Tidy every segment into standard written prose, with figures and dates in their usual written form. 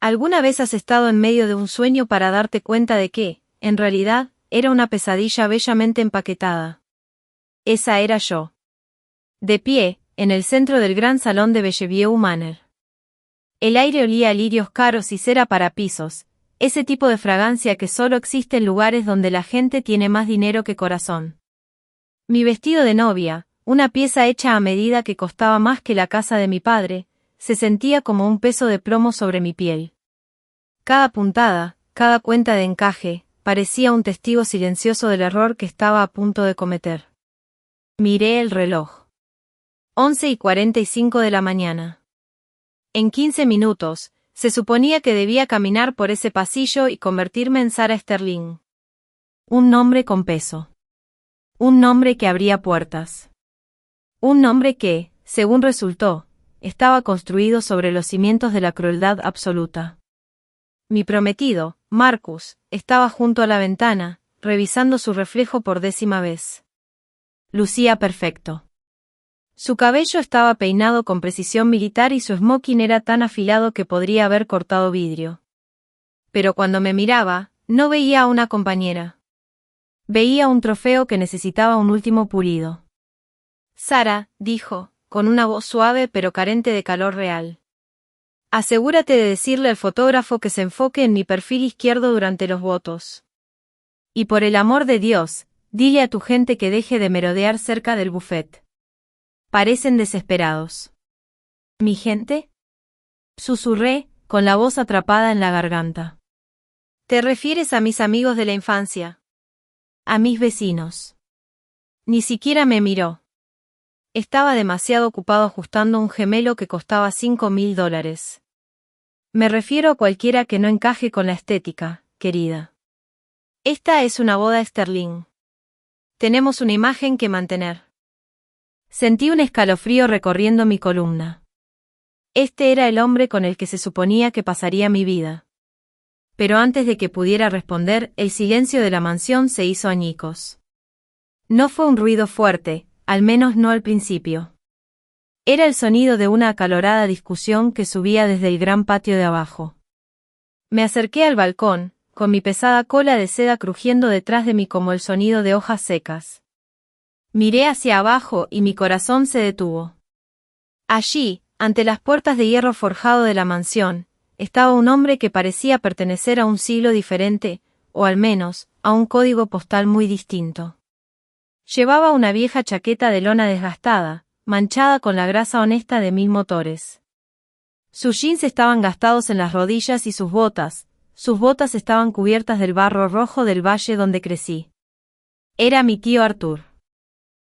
¿Alguna vez has estado en medio de un sueño para darte cuenta de que, en realidad, era una pesadilla bellamente empaquetada? Esa era yo. De pie, en el centro del gran salón de Bellevue Manor. El aire olía a lirios caros y cera para pisos, ese tipo de fragancia que solo existe en lugares donde la gente tiene más dinero que corazón. Mi vestido de novia, una pieza hecha a medida que costaba más que la casa de mi padre, se sentía como un peso de plomo sobre mi piel. Cada puntada, cada cuenta de encaje, parecía un testigo silencioso del error que estaba a punto de cometer. Miré el reloj. 11:45 de la mañana. En 15 minutos, se suponía que debía caminar por ese pasillo y convertirme en Sarah Sterling. Un nombre con peso. Un nombre que abría puertas. Un nombre que, según resultó, estaba construido sobre los cimientos de la crueldad absoluta. Mi prometido, Marcus, estaba junto a la ventana, revisando su reflejo por 10ª vez. Lucía perfecto. Su cabello estaba peinado con precisión militar y su smoking era tan afilado que podría haber cortado vidrio. Pero cuando me miraba, no veía a una compañera. Veía un trofeo que necesitaba un último pulido. Sarah, dijo, con una voz suave pero carente de calor real. Asegúrate de decirle al fotógrafo que se enfoque en mi perfil izquierdo durante los votos. Y por el amor de Dios, dile a tu gente que deje de merodear cerca del buffet. Parecen desesperados. ¿Mi gente? Susurré, con la voz atrapada en la garganta. ¿Te refieres a mis amigos de la infancia? A mis vecinos. Ni siquiera me miró. Estaba demasiado ocupado ajustando un gemelo que costaba $5,000. Me refiero a cualquiera que no encaje con la estética, querida. Esta es una boda Sterling. Tenemos una imagen que mantener. Sentí un escalofrío recorriendo mi columna. Este era el hombre con el que se suponía que pasaría mi vida. Pero antes de que pudiera responder, el silencio de la mansión se hizo añicos. No fue un ruido fuerte, al menos no al principio. Era el sonido de una acalorada discusión que subía desde el gran patio de abajo. Me acerqué al balcón, con mi pesada cola de seda crujiendo detrás de mí como el sonido de hojas secas. Miré hacia abajo y mi corazón se detuvo. Allí, ante las puertas de hierro forjado de la mansión, estaba un hombre que parecía pertenecer a un siglo diferente, o al menos, a un código postal muy distinto. Llevaba una vieja chaqueta de lona desgastada, manchada con la grasa honesta de 1000 motores. Sus jeans estaban gastados en las rodillas y sus botas estaban cubiertas del barro rojo del valle donde crecí. Era mi tío Arthur.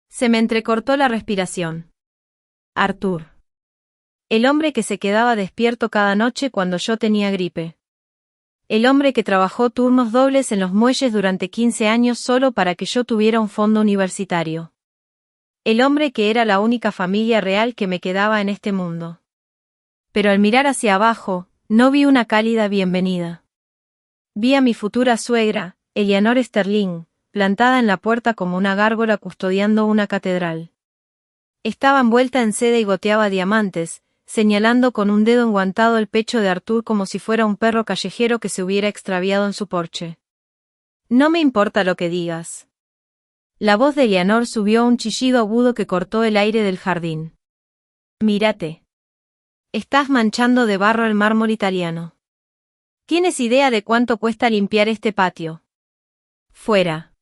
Se me entrecortó la respiración. Arthur. El hombre que se quedaba despierto cada noche cuando yo tenía gripe. El hombre que trabajó turnos dobles en los muelles durante 15 años solo para que yo tuviera un fondo universitario. El hombre que era la única familia real que me quedaba en este mundo. Pero al mirar hacia abajo, no vi una cálida bienvenida. Vi a mi futura suegra, Eleanor Sterling, plantada en la puerta como una gárgola custodiando una catedral. Estaba envuelta en seda y goteaba diamantes, señalando con un dedo enguantado el pecho de Arthur como si fuera un perro callejero que se hubiera extraviado en su porche. No me importa lo que digas. La voz de Eleanor subió a un chillido agudo que cortó el aire del jardín. Mírate. Estás manchando de barro el mármol italiano. ¿Tienes idea de cuánto cuesta limpiar este patio? Fuera.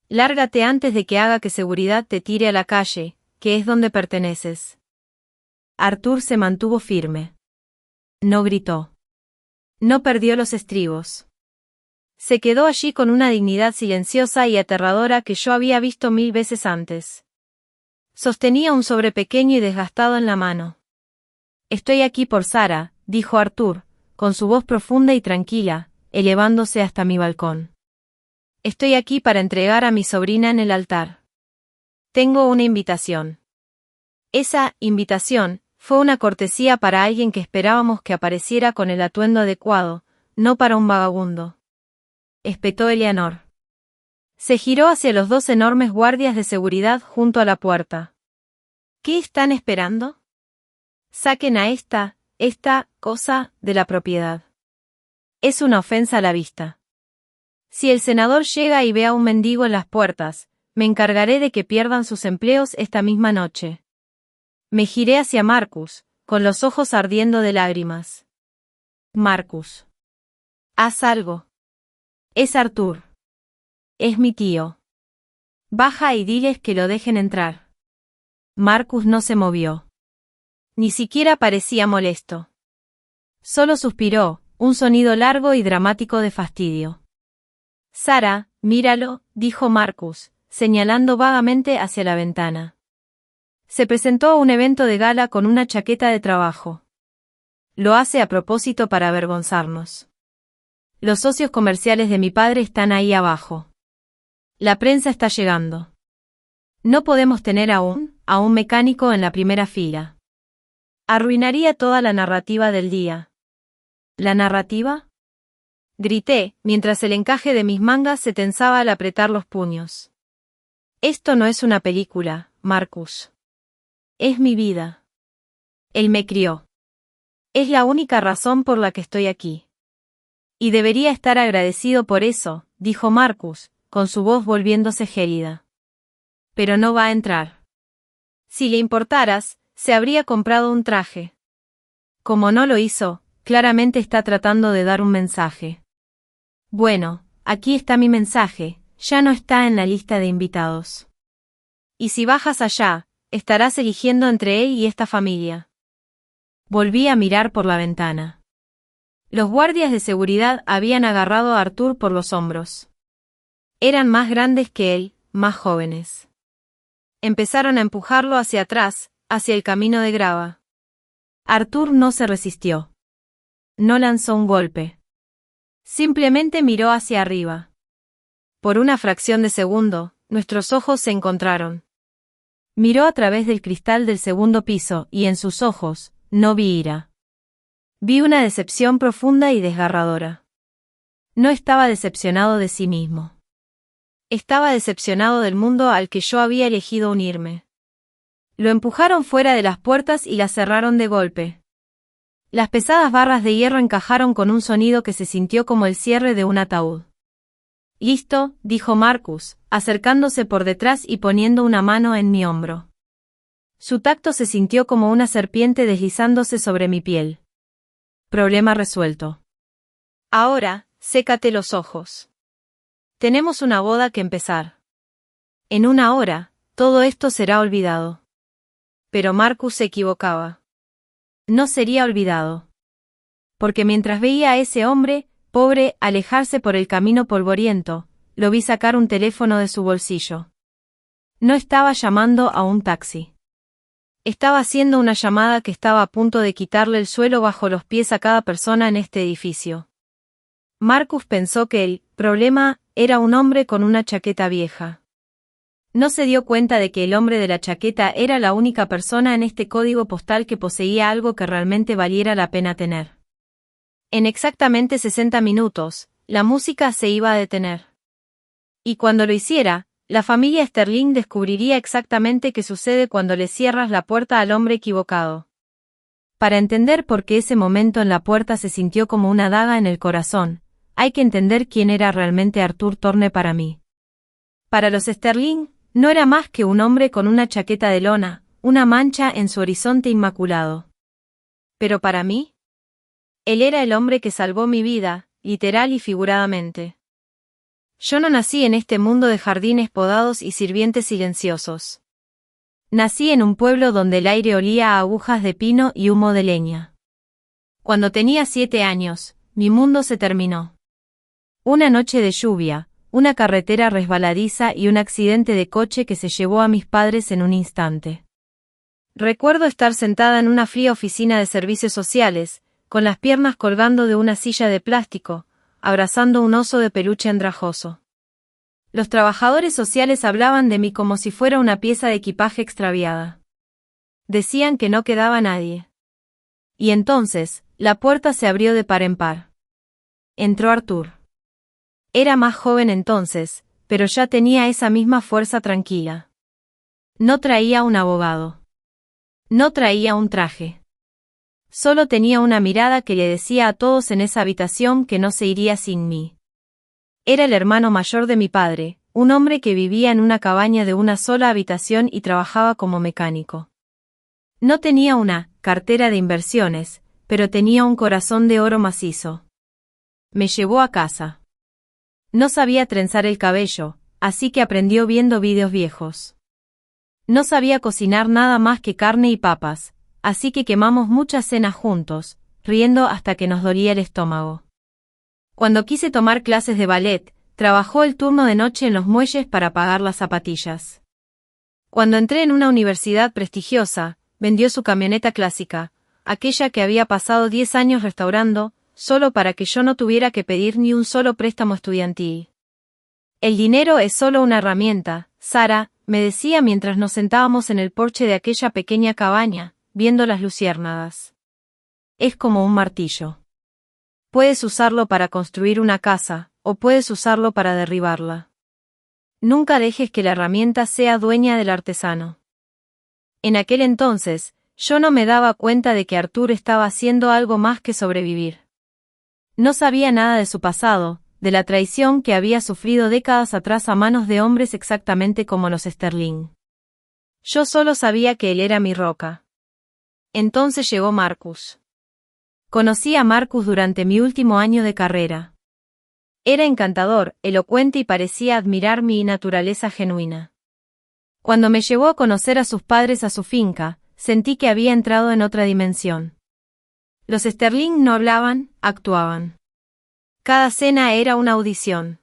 Lárgate antes de que haga que seguridad te tire a la calle, que es donde perteneces. Arthur se mantuvo firme. No gritó. No perdió los estribos. Se quedó allí con una dignidad silenciosa y aterradora que yo había visto 1000 veces antes. Sostenía un sobre pequeño y desgastado en la mano. Estoy aquí por Sarah, dijo Arthur, con su voz profunda y tranquila, elevándose hasta mi balcón. Estoy aquí para entregar a mi sobrina en el altar. Tengo una invitación. Esa invitación fue una cortesía para alguien que esperábamos que apareciera con el atuendo adecuado, no para un vagabundo. Espetó Eleanor. Se giró hacia los 2 enormes guardias de seguridad junto a la puerta. ¿Qué están esperando? Saquen a esta cosa, de la propiedad. Es una ofensa a la vista. Si el senador llega y ve a un mendigo en las puertas, me encargaré de que pierdan sus empleos esta misma noche. Me giré hacia Marcus, con los ojos ardiendo de lágrimas. Marcus. Haz algo. Es Arthur. Es mi tío. Baja y diles que lo dejen entrar. Marcus no se movió. Ni siquiera parecía molesto. Solo suspiró, un sonido largo y dramático de fastidio. Sara, míralo, dijo Marcus, señalando vagamente hacia la ventana. Se presentó a un evento de gala con una chaqueta de trabajo. Lo hace a propósito para avergonzarnos. Los socios comerciales de mi padre están ahí abajo. La prensa está llegando. No podemos tener a un mecánico en la primera fila. Arruinaría toda la narrativa del día. ¿La narrativa? Grité, mientras el encaje de mis mangas se tensaba al apretar los puños. Esto no es una película, Marcus. Es mi vida. Él me crió. Es la única razón por la que estoy aquí. Y debería estar agradecido por eso, dijo Marcus, con su voz volviéndose gélida. Pero no va a entrar. Si le importaras, se habría comprado un traje. Como no lo hizo, claramente está tratando de dar un mensaje. Bueno, aquí está mi mensaje, ya no está en la lista de invitados. Y si bajas allá, estarás eligiendo entre él y esta familia. Volví a mirar por la ventana. Los guardias de seguridad habían agarrado a Arthur por los hombros. Eran más grandes que él, más jóvenes. Empezaron a empujarlo hacia atrás, hacia el camino de grava. Arthur no se resistió. No lanzó un golpe. Simplemente miró hacia arriba. Por una fracción de segundo, nuestros ojos se encontraron. Miró a través del cristal del segundo piso y en sus ojos, no vi ira. Vi una decepción profunda y desgarradora. No estaba decepcionado de sí mismo. Estaba decepcionado del mundo al que yo había elegido unirme. Lo empujaron fuera de las puertas y las cerraron de golpe. Las pesadas barras de hierro encajaron con un sonido que se sintió como el cierre de un ataúd. «Listo», dijo Marcus, acercándose por detrás y poniendo una mano en mi hombro. Su tacto se sintió como una serpiente deslizándose sobre mi piel. Problema resuelto. Ahora, sécate los ojos. Tenemos una boda que empezar. En una hora, todo esto será olvidado. Pero Marcus se equivocaba. No sería olvidado. Porque mientras veía a ese hombre, pobre, alejarse por el camino polvoriento, lo vi sacar un teléfono de su bolsillo. No estaba llamando a un taxi. Estaba haciendo una llamada que estaba a punto de quitarle el suelo bajo los pies a cada persona en este edificio. Marcus pensó que el problema era un hombre con una chaqueta vieja. No se dio cuenta de que el hombre de la chaqueta era la única persona en este código postal que poseía algo que realmente valiera la pena tener. En exactamente 60 minutos, la música se iba a detener. Y cuando lo hiciera, la familia Sterling descubriría exactamente qué sucede cuando le cierras la puerta al hombre equivocado. Para entender por qué ese momento en la puerta se sintió como una daga en el corazón, hay que entender quién era realmente Arthur Thorne para mí. Para los Sterling, no era más que un hombre con una chaqueta de lona, una mancha en su horizonte inmaculado. Pero para mí, él era el hombre que salvó mi vida, literal y figuradamente. Yo no nací en este mundo de jardines podados y sirvientes silenciosos. Nací en un pueblo donde el aire olía a agujas de pino y humo de leña. Cuando tenía 7 años, mi mundo se terminó. Una noche de lluvia, una carretera resbaladiza y un accidente de coche que se llevó a mis padres en un instante. Recuerdo estar sentada en una fría oficina de servicios sociales, con las piernas colgando de una silla de plástico, abrazando un oso de peluche andrajoso. Los trabajadores sociales hablaban de mí como si fuera una pieza de equipaje extraviada. Decían que no quedaba nadie. Y entonces, la puerta se abrió de par en par. Entró Arthur. Era más joven entonces, pero ya tenía esa misma fuerza tranquila. No traía un abogado. No traía un traje. Solo tenía una mirada que le decía a todos en esa habitación que no se iría sin mí. Era el hermano mayor de mi padre, un hombre que vivía en una cabaña de una sola habitación y trabajaba como mecánico. No tenía una cartera de inversiones, pero tenía un corazón de oro macizo. Me llevó a casa. No sabía trenzar el cabello, así que aprendió viendo vídeos viejos. No sabía cocinar nada más que carne y papas, así que quemamos muchas cenas juntos, riendo hasta que nos dolía el estómago. Cuando quise tomar clases de ballet, trabajó el turno de noche en los muelles para pagar las zapatillas. Cuando entré en una universidad prestigiosa, vendió su camioneta clásica, aquella que había pasado 10 años restaurando, solo para que yo no tuviera que pedir ni un solo préstamo estudiantil. El dinero es solo una herramienta, Sara, me decía mientras nos sentábamos en el porche de aquella pequeña cabaña, viendo las luciérnagas. Es como un martillo. Puedes usarlo para construir una casa, o puedes usarlo para derribarla. Nunca dejes que la herramienta sea dueña del artesano. En aquel entonces, yo no me daba cuenta de que Arthur estaba haciendo algo más que sobrevivir. No sabía nada de su pasado, de la traición que había sufrido décadas atrás a manos de hombres exactamente como los Sterling. Yo solo sabía que él era mi roca. Entonces llegó Marcus. Conocí a Marcus durante mi último año de carrera. Era encantador, elocuente y parecía admirar mi naturaleza genuina. Cuando me llevó a conocer a sus padres a su finca, sentí que había entrado en otra dimensión. Los Sterling no hablaban, actuaban. Cada cena era una audición.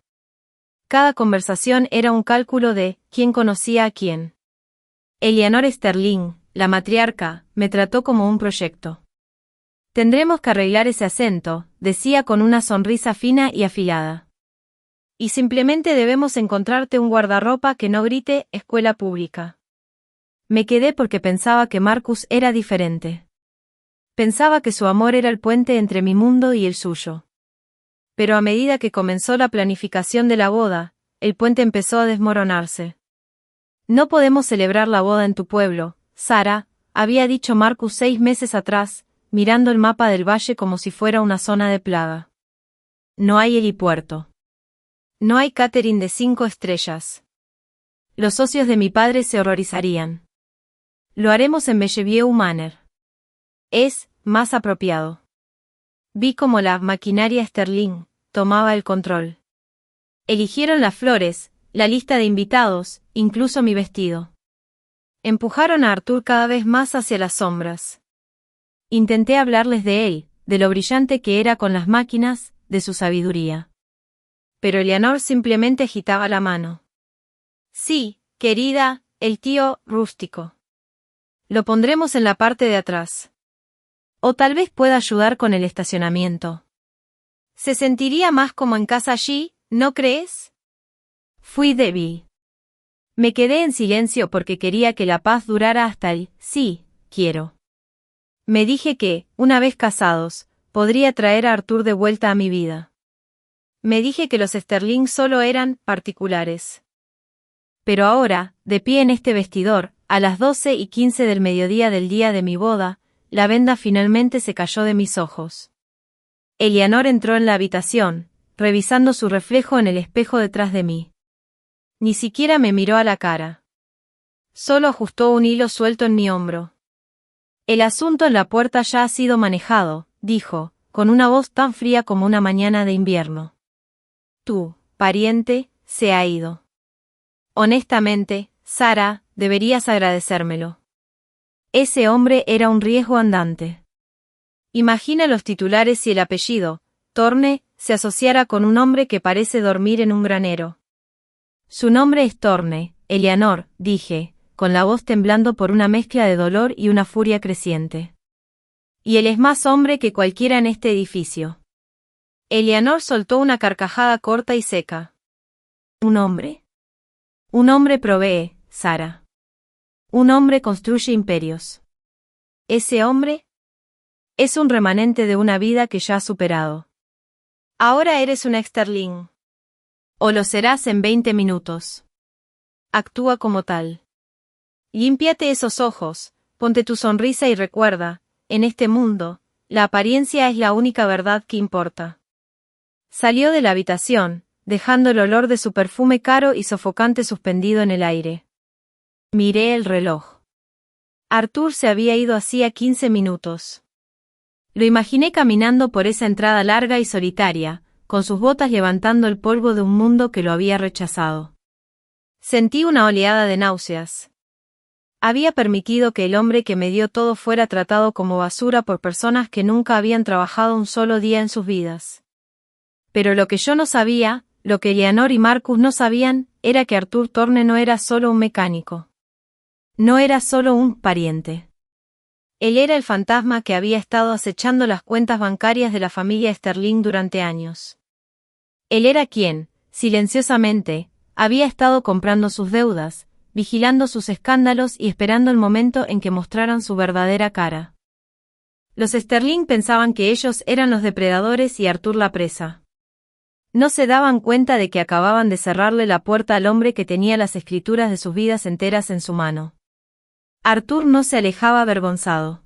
Cada conversación era un cálculo de quién conocía a quién. Eleanor Sterling, la matriarca, me trató como un proyecto. Tendremos que arreglar ese acento, decía con una sonrisa fina y afilada. Y simplemente debemos encontrarte un guardarropa que no grite escuela pública. Me quedé porque pensaba que Marcus era diferente. Pensaba que su amor era el puente entre mi mundo y el suyo. Pero a medida que comenzó la planificación de la boda, el puente empezó a desmoronarse. No podemos celebrar la boda en tu pueblo, Sara, había dicho Marcus 6 meses atrás, mirando el mapa del valle como si fuera una zona de plaga. No hay helipuerto. No hay catering de 5 estrellas. Los socios de mi padre se horrorizarían. Lo haremos en Bellevue Manor. Es más apropiado. Vi cómo la maquinaria Sterling tomaba el control. Eligieron las flores, la lista de invitados, incluso mi vestido. Empujaron a Arthur cada vez más hacia las sombras. Intenté hablarles de él, de lo brillante que era con las máquinas, de su sabiduría. Pero Eleanor simplemente agitaba la mano. Sí, querida, el tío rústico. Lo pondremos en la parte de atrás. O tal vez pueda ayudar con el estacionamiento. Se sentiría más como en casa allí, ¿no crees? Fui débil. Me quedé en silencio porque quería que la paz durara hasta el sí, quiero. Me dije que, una vez casados, podría traer a Arthur de vuelta a mi vida. Me dije que los Sterling solo eran particulares. Pero ahora, de pie en este vestidor, a las 12:15 del mediodía del día de mi boda, la venda finalmente se cayó de mis ojos. Eleanor entró en la habitación, revisando su reflejo en el espejo detrás de mí. Ni siquiera me miró a la cara. Solo ajustó un hilo suelto en mi hombro. El asunto en la puerta ya ha sido manejado, dijo, con una voz tan fría como una mañana de invierno. Tu pariente se ha ido. Honestamente, Sara, deberías agradecérmelo. Ese hombre era un riesgo andante. Imagina los titulares si el apellido, Thorne, se asociara con un hombre que parece dormir en un granero. Su nombre es Thorne, Eleanor, dije, con la voz temblando por una mezcla de dolor y una furia creciente. Y él es más hombre que cualquiera en este edificio. Eleanor soltó una carcajada corta y seca. ¿Un hombre? Un hombre provee, Sara. Un hombre construye imperios. ¿Ese hombre? Es un remanente de una vida que ya has superado. Ahora eres una Sterling. O lo serás en 20 minutos. Actúa como tal. Límpiate esos ojos, ponte tu sonrisa y recuerda, en este mundo, la apariencia es la única verdad que importa. Salió de la habitación, dejando el olor de su perfume caro y sofocante suspendido en el aire. Miré el reloj. Arthur se había ido hacía 15 minutos. Lo imaginé caminando por esa entrada larga y solitaria, con sus botas levantando el polvo de un mundo que lo había rechazado. Sentí una oleada de náuseas. Había permitido que el hombre que me dio todo fuera tratado como basura por personas que nunca habían trabajado un solo día en sus vidas. Pero lo que yo no sabía, lo que Eleanor y Marcus no sabían, era que Arthur Thorne no era solo un mecánico. No era solo un pariente. Él era el fantasma que había estado acechando las cuentas bancarias de la familia Sterling durante años. Él era quien, silenciosamente, había estado comprando sus deudas, vigilando sus escándalos y esperando el momento en que mostraran su verdadera cara. Los Sterling pensaban que ellos eran los depredadores y Arthur la presa. No se daban cuenta de que acababan de cerrarle la puerta al hombre que tenía las escrituras de sus vidas enteras en su mano. Arthur no se alejaba avergonzado.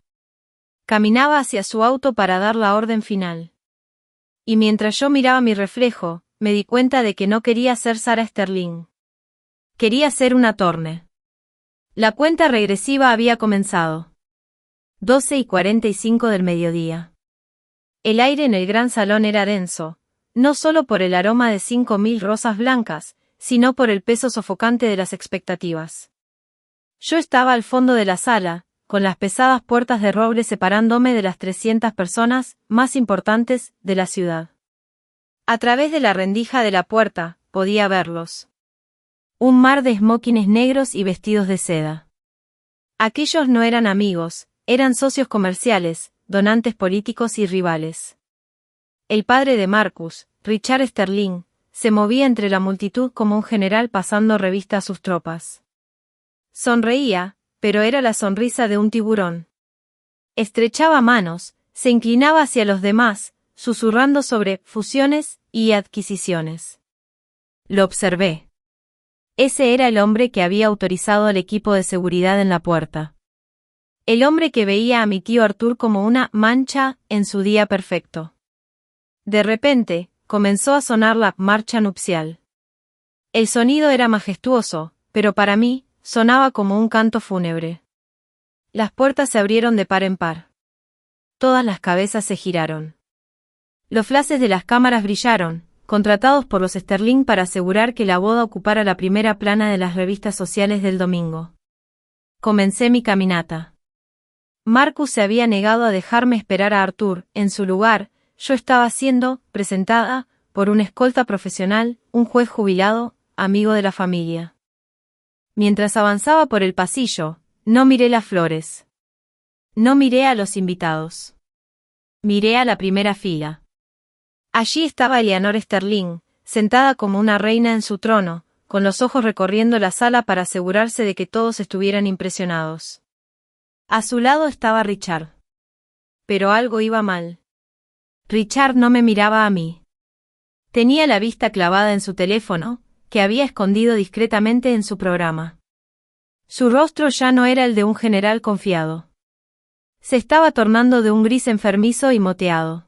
Caminaba hacia su auto para dar la orden final. Y mientras yo miraba mi reflejo, me di cuenta de que no quería ser Sarah Sterling. Quería ser una Thorne. La cuenta regresiva había comenzado. 12:45 del mediodía. El aire en el gran salón era denso, no solo por el aroma de 5000 rosas blancas, sino por el peso sofocante de las expectativas. Yo estaba al fondo de la sala, con las pesadas puertas de roble separándome de las 300 personas más importantes de la ciudad. A través de la rendija de la puerta, podía verlos. Un mar de smokings negros y vestidos de seda. Aquellos no eran amigos, eran socios comerciales, donantes políticos y rivales. El padre de Marcus, Richard Sterling, se movía entre la multitud como un general pasando revista a sus tropas. Sonreía, pero era la sonrisa de un tiburón. Estrechaba manos, se inclinaba hacia los demás, susurrando sobre fusiones y adquisiciones. Lo observé. Ese era el hombre que había autorizado al equipo de seguridad en la puerta. El hombre que veía a mi tío Arthur como una mancha en su día perfecto. De repente, comenzó a sonar la marcha nupcial. El sonido era majestuoso, pero para mí, sonaba como un canto fúnebre. Las puertas se abrieron de par en par. Todas las cabezas se giraron. Los flashes de las cámaras brillaron, contratados por los Sterling para asegurar que la boda ocupara la primera plana de las revistas sociales del domingo. Comencé mi caminata. Marcus se había negado a dejarme esperar a Arthur. En su lugar, yo estaba siendo presentada por un escolta profesional, un juez jubilado, amigo de la familia. Mientras avanzaba por el pasillo, no miré las flores. No miré a los invitados. Miré a la primera fila. Allí estaba Eleanor Sterling, sentada como una reina en su trono, con los ojos recorriendo la sala para asegurarse de que todos estuvieran impresionados. A su lado estaba Richard. Pero algo iba mal. Richard no me miraba a mí. Tenía la vista clavada en su teléfono, que había escondido discretamente en su programa. Su rostro ya no era el de un general confiado. Se estaba tornando de un gris enfermizo y moteado.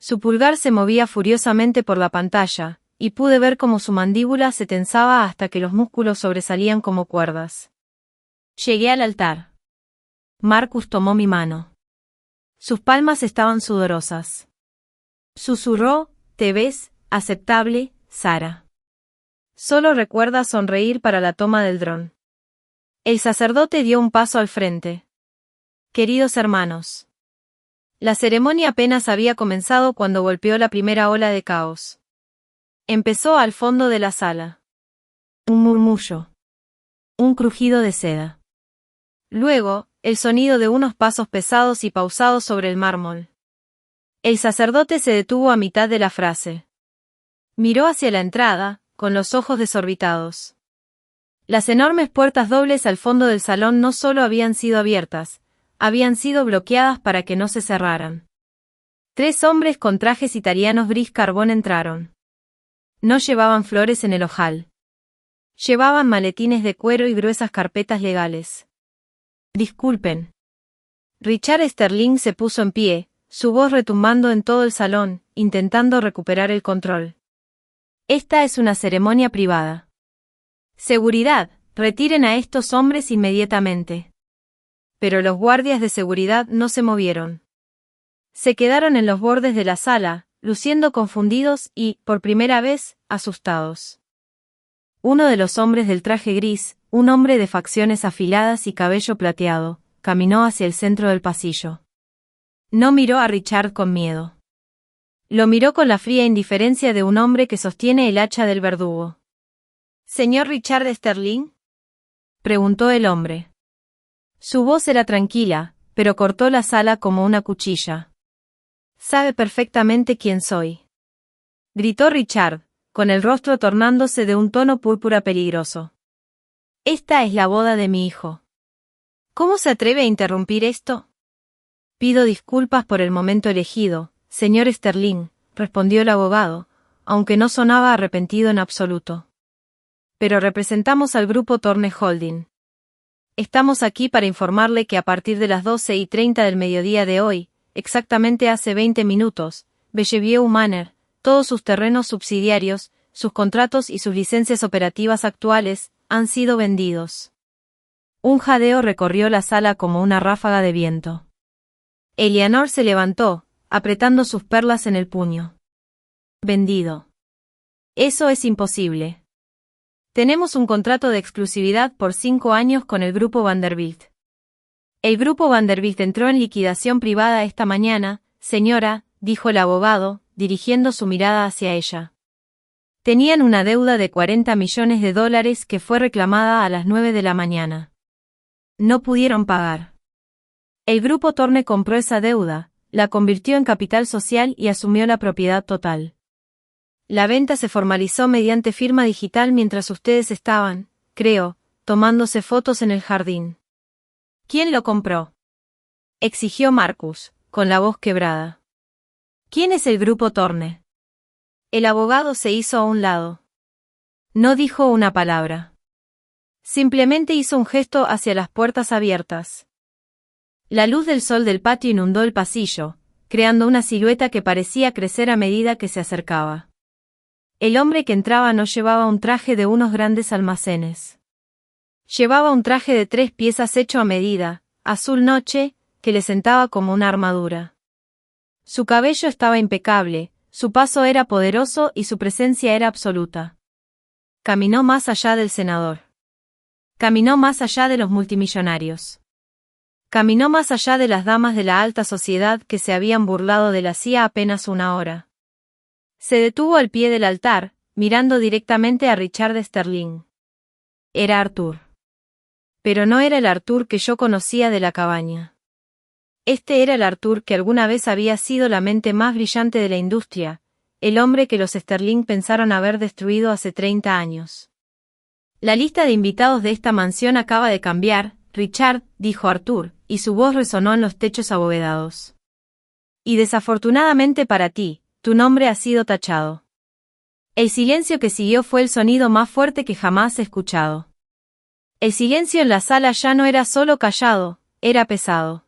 Su pulgar se movía furiosamente por la pantalla, y pude ver cómo su mandíbula se tensaba hasta que los músculos sobresalían como cuerdas. Llegué al altar. Marcus tomó mi mano. Sus palmas estaban sudorosas. Susurró: «Te ves aceptable, Sarah. Solo recuerda sonreír para la toma del dron». El sacerdote dio un paso al frente. «Queridos hermanos». La ceremonia apenas había comenzado cuando golpeó la primera ola de caos. Empezó al fondo de la sala. Un murmullo. Un crujido de seda. Luego, el sonido de unos pasos pesados y pausados sobre el mármol. El sacerdote se detuvo a mitad de la frase. Miró hacia la entrada, con los ojos desorbitados. Las enormes puertas dobles al fondo del salón no solo habían sido abiertas, habían sido bloqueadas para que no se cerraran. 3 hombres con trajes italianos gris carbón entraron. No llevaban flores en el ojal. Llevaban maletines de cuero y gruesas carpetas legales. «Disculpen». Richard Sterling se puso en pie, su voz retumbando en todo el salón, intentando recuperar el control. Esta es una ceremonia privada. Seguridad, retiren a estos hombres inmediatamente. Pero los guardias de seguridad no se movieron. Se quedaron en los bordes de la sala, luciendo confundidos y, por primera vez, asustados. Uno de los hombres del traje gris, un hombre de facciones afiladas y cabello plateado, caminó hacia el centro del pasillo. No miró a Richard con miedo. Lo miró con la fría indiferencia de un hombre que sostiene el hacha del verdugo. «¿Señor Richard Sterling?», preguntó el hombre. Su voz era tranquila, pero cortó la sala como una cuchilla. «Sabe perfectamente quién soy», gritó Richard, con el rostro tornándose de un tono púrpura peligroso. «Esta es la boda de mi hijo. ¿Cómo se atreve a interrumpir esto?». «Pido disculpas por el momento elegido, señor Sterling», respondió el abogado, aunque no sonaba arrepentido en absoluto. «Pero representamos al grupo Thorne Holding. Estamos aquí para informarle que a partir de las 12:30 del mediodía de hoy, exactamente hace 20 minutos, Bellevue Manor, todos sus terrenos subsidiarios, sus contratos y sus licencias operativas actuales, han sido vendidos». Un jadeo recorrió la sala como una ráfaga de viento. Eleanor se levantó, apretando sus perlas en el puño. «¿Vendido? Eso es imposible. Tenemos un contrato de exclusividad por 5 años con el Grupo Vanderbilt. El Grupo Vanderbilt entró en liquidación privada esta mañana, señora», dijo el abogado, dirigiendo su mirada hacia ella. Tenían una deuda de $40 millones que fue reclamada a las 9 de la mañana. No pudieron pagar. El Grupo Thorne compró esa deuda, la convirtió en capital social y asumió la propiedad total. La venta se formalizó mediante firma digital mientras ustedes estaban, creo, tomándose fotos en el jardín. ¿Quién lo compró?, exigió Marcus, con la voz quebrada. ¿Quién es el Grupo Thorne? El abogado se hizo a un lado. No dijo una palabra. Simplemente hizo un gesto hacia las puertas abiertas. La luz del sol del patio inundó el pasillo, creando una silueta que parecía crecer a medida que se acercaba. El hombre que entraba no llevaba un traje de unos grandes almacenes. Llevaba un traje de 3 piezas hecho a medida, azul noche, que le sentaba como una armadura. Su cabello estaba impecable, su paso era poderoso y su presencia era absoluta. Caminó más allá del senador. Caminó más allá de los multimillonarios. Caminó más allá de las damas de la alta sociedad que se habían burlado de él hacía apenas una hora. Se detuvo al pie del altar, mirando directamente a Richard Sterling. Era Arthur. Pero no era el Arthur que yo conocía de la cabaña. Este era el Arthur que alguna vez había sido la mente más brillante de la industria, el hombre que los Sterling pensaron haber destruido hace 30 años. «La lista de invitados de esta mansión acaba de cambiar, Richard», dijo Arthur, y su voz resonó en los techos abovedados. «Y desafortunadamente para ti, tu nombre ha sido tachado». El silencio que siguió fue el sonido más fuerte que jamás he escuchado. El silencio en la sala ya no era solo callado, era pesado.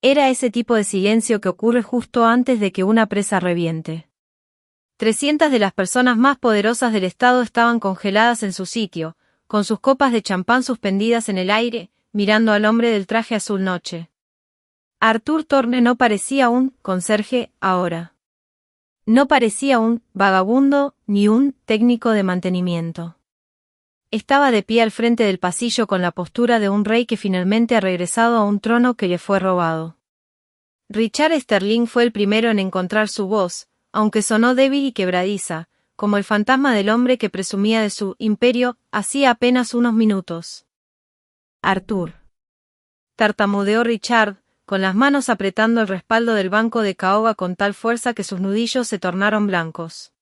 Era ese tipo de silencio que ocurre justo antes de que una presa reviente. 300 de las personas más poderosas del estado estaban congeladas en su sitio, con sus copas de champán suspendidas en el aire, mirando al hombre del traje azul noche. Arthur Thorne no parecía un conserje ahora. No parecía un vagabundo ni un técnico de mantenimiento. Estaba de pie al frente del pasillo con la postura de un rey que finalmente ha regresado a un trono que le fue robado. Richard Sterling fue el primero en encontrar su voz, aunque sonó débil y quebradiza, como el fantasma del hombre que presumía de su imperio hacía apenas unos minutos. «Arthur», tartamudeó Richard, con las manos apretando el respaldo del banco de caoba con tal fuerza que sus nudillos se tornaron blancos.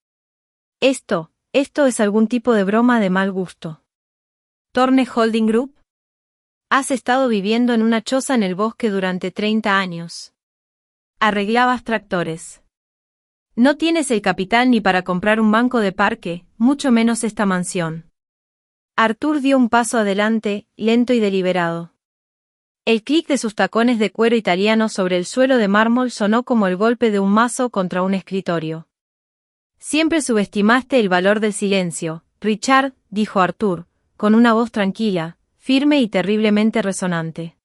Esto es algún tipo de broma de mal gusto». «¿Thorne Holding Group? Has estado viviendo en una choza en el bosque durante 30 años. Arreglabas tractores. No tienes el capital ni para comprar un banco de parque, mucho menos esta mansión». Arthur dio un paso adelante, lento y deliberado. El clic de sus tacones de cuero italiano sobre el suelo de mármol sonó como el golpe de un mazo contra un escritorio. Siempre subestimaste el valor del silencio, Richard, dijo Arthur, con una voz tranquila, firme y terriblemente resonante.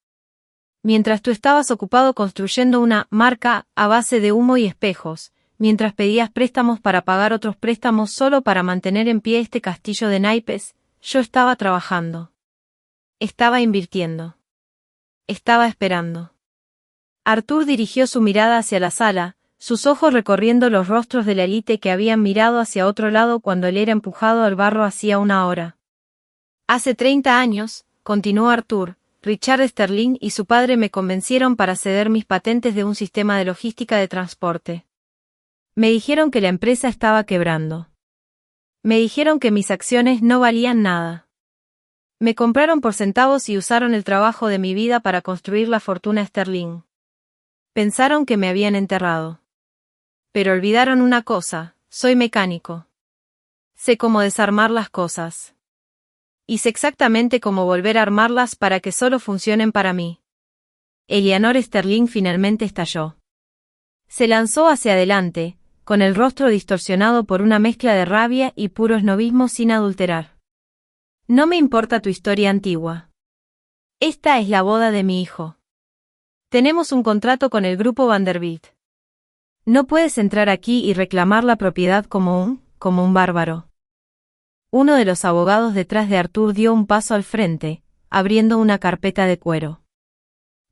Mientras tú estabas ocupado construyendo una marca a base de humo y espejos, mientras pedías préstamos para pagar otros préstamos solo para mantener en pie este castillo de naipes, yo estaba trabajando. Estaba invirtiendo. Estaba esperando. Arthur dirigió su mirada hacia la sala, sus ojos recorriendo los rostros de la élite que habían mirado hacia otro lado cuando él era empujado al barro hacía una hora. Hace 30 años, continuó Arthur, Richard Sterling y su padre me convencieron para ceder mis patentes de un sistema de logística de transporte. Me dijeron que la empresa estaba quebrando. Me dijeron que mis acciones no valían nada. Me compraron por centavos y usaron el trabajo de mi vida para construir la fortuna Sterling. Pensaron que me habían enterrado. Pero olvidaron una cosa, soy mecánico. Sé cómo desarmar las cosas. Y sé exactamente cómo volver a armarlas para que solo funcionen para mí. Eleanor Sterling finalmente estalló. Se lanzó hacia adelante, con el rostro distorsionado por una mezcla de rabia y puro esnobismo sin adulterar. No me importa tu historia antigua. Esta es la boda de mi hijo. Tenemos un contrato con el grupo Vanderbilt. No puedes entrar aquí y reclamar la propiedad como un bárbaro. Uno de los abogados detrás de Arthur dio un paso al frente, abriendo una carpeta de cuero.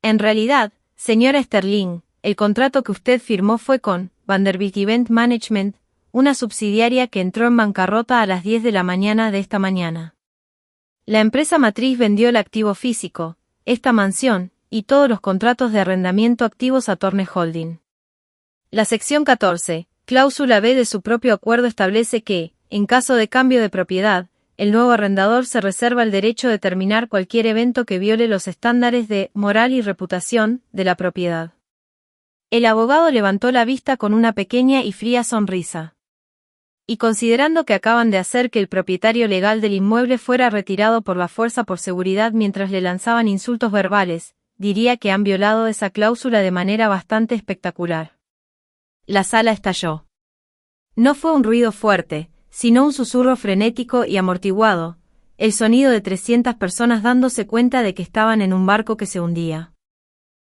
En realidad, señora Sterling, el contrato que usted firmó fue con Vanderbilt Event Management, una subsidiaria que entró en bancarrota a las 10 de la mañana de esta mañana. La empresa matriz vendió el activo físico, esta mansión, y todos los contratos de arrendamiento activos a Thorne Holding. La sección 14, cláusula B de su propio acuerdo establece que, en caso de cambio de propiedad, el nuevo arrendador se reserva el derecho de terminar cualquier evento que viole los estándares de moral y reputación de la propiedad. El abogado levantó la vista con una pequeña y fría sonrisa. Y considerando que acaban de hacer que el propietario legal del inmueble fuera retirado por la fuerza por seguridad mientras le lanzaban insultos verbales, diría que han violado esa cláusula de manera bastante espectacular. La sala estalló. No fue un ruido fuerte, sino un susurro frenético y amortiguado, el sonido de 300 personas dándose cuenta de que estaban en un barco que se hundía.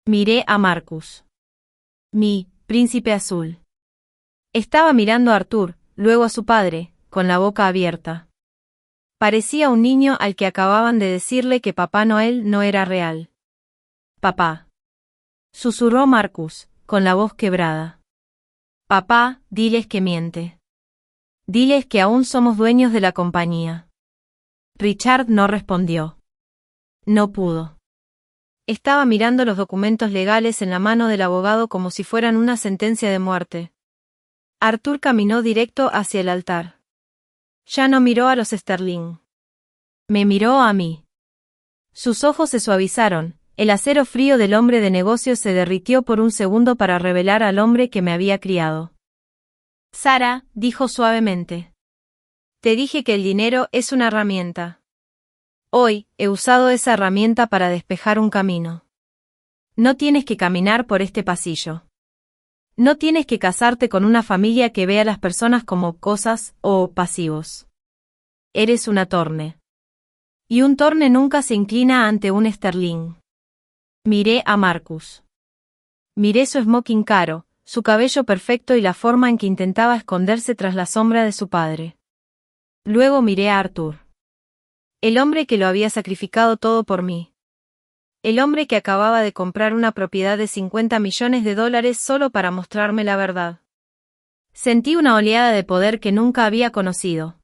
Miré a Marcus. Mi príncipe azul. Estaba mirando a Arthur, luego a su padre, con la boca abierta. Parecía un niño al que acababan de decirle que Papá Noel no era real. Papá. Susurró Marcus, con la voz quebrada. Papá, diles que miente. Diles que aún somos dueños de la compañía. Richard no respondió. No pudo. Estaba mirando los documentos legales en la mano del abogado como si fueran una sentencia de muerte. Arthur caminó directo hacia el altar. Ya no miró a los Sterling. Me miró a mí. Sus ojos se suavizaron, el acero frío del hombre de negocios se derritió por un segundo para revelar al hombre que me había criado. Sara, dijo suavemente. Te dije que el dinero es una herramienta. Hoy, he usado esa herramienta para despejar un camino. No tienes que caminar por este pasillo. No tienes que casarte con una familia que vea a las personas como cosas o pasivos. Eres una Thorne. Y un Thorne nunca se inclina ante un Sterling. Miré a Marcus. Miré su smoking caro, su cabello perfecto y la forma en que intentaba esconderse tras la sombra de su padre. Luego miré a Arthur. El hombre que lo había sacrificado todo por mí. El hombre que acababa de comprar una propiedad de $50 millones solo para mostrarme la verdad. Sentí una oleada de poder que nunca había conocido.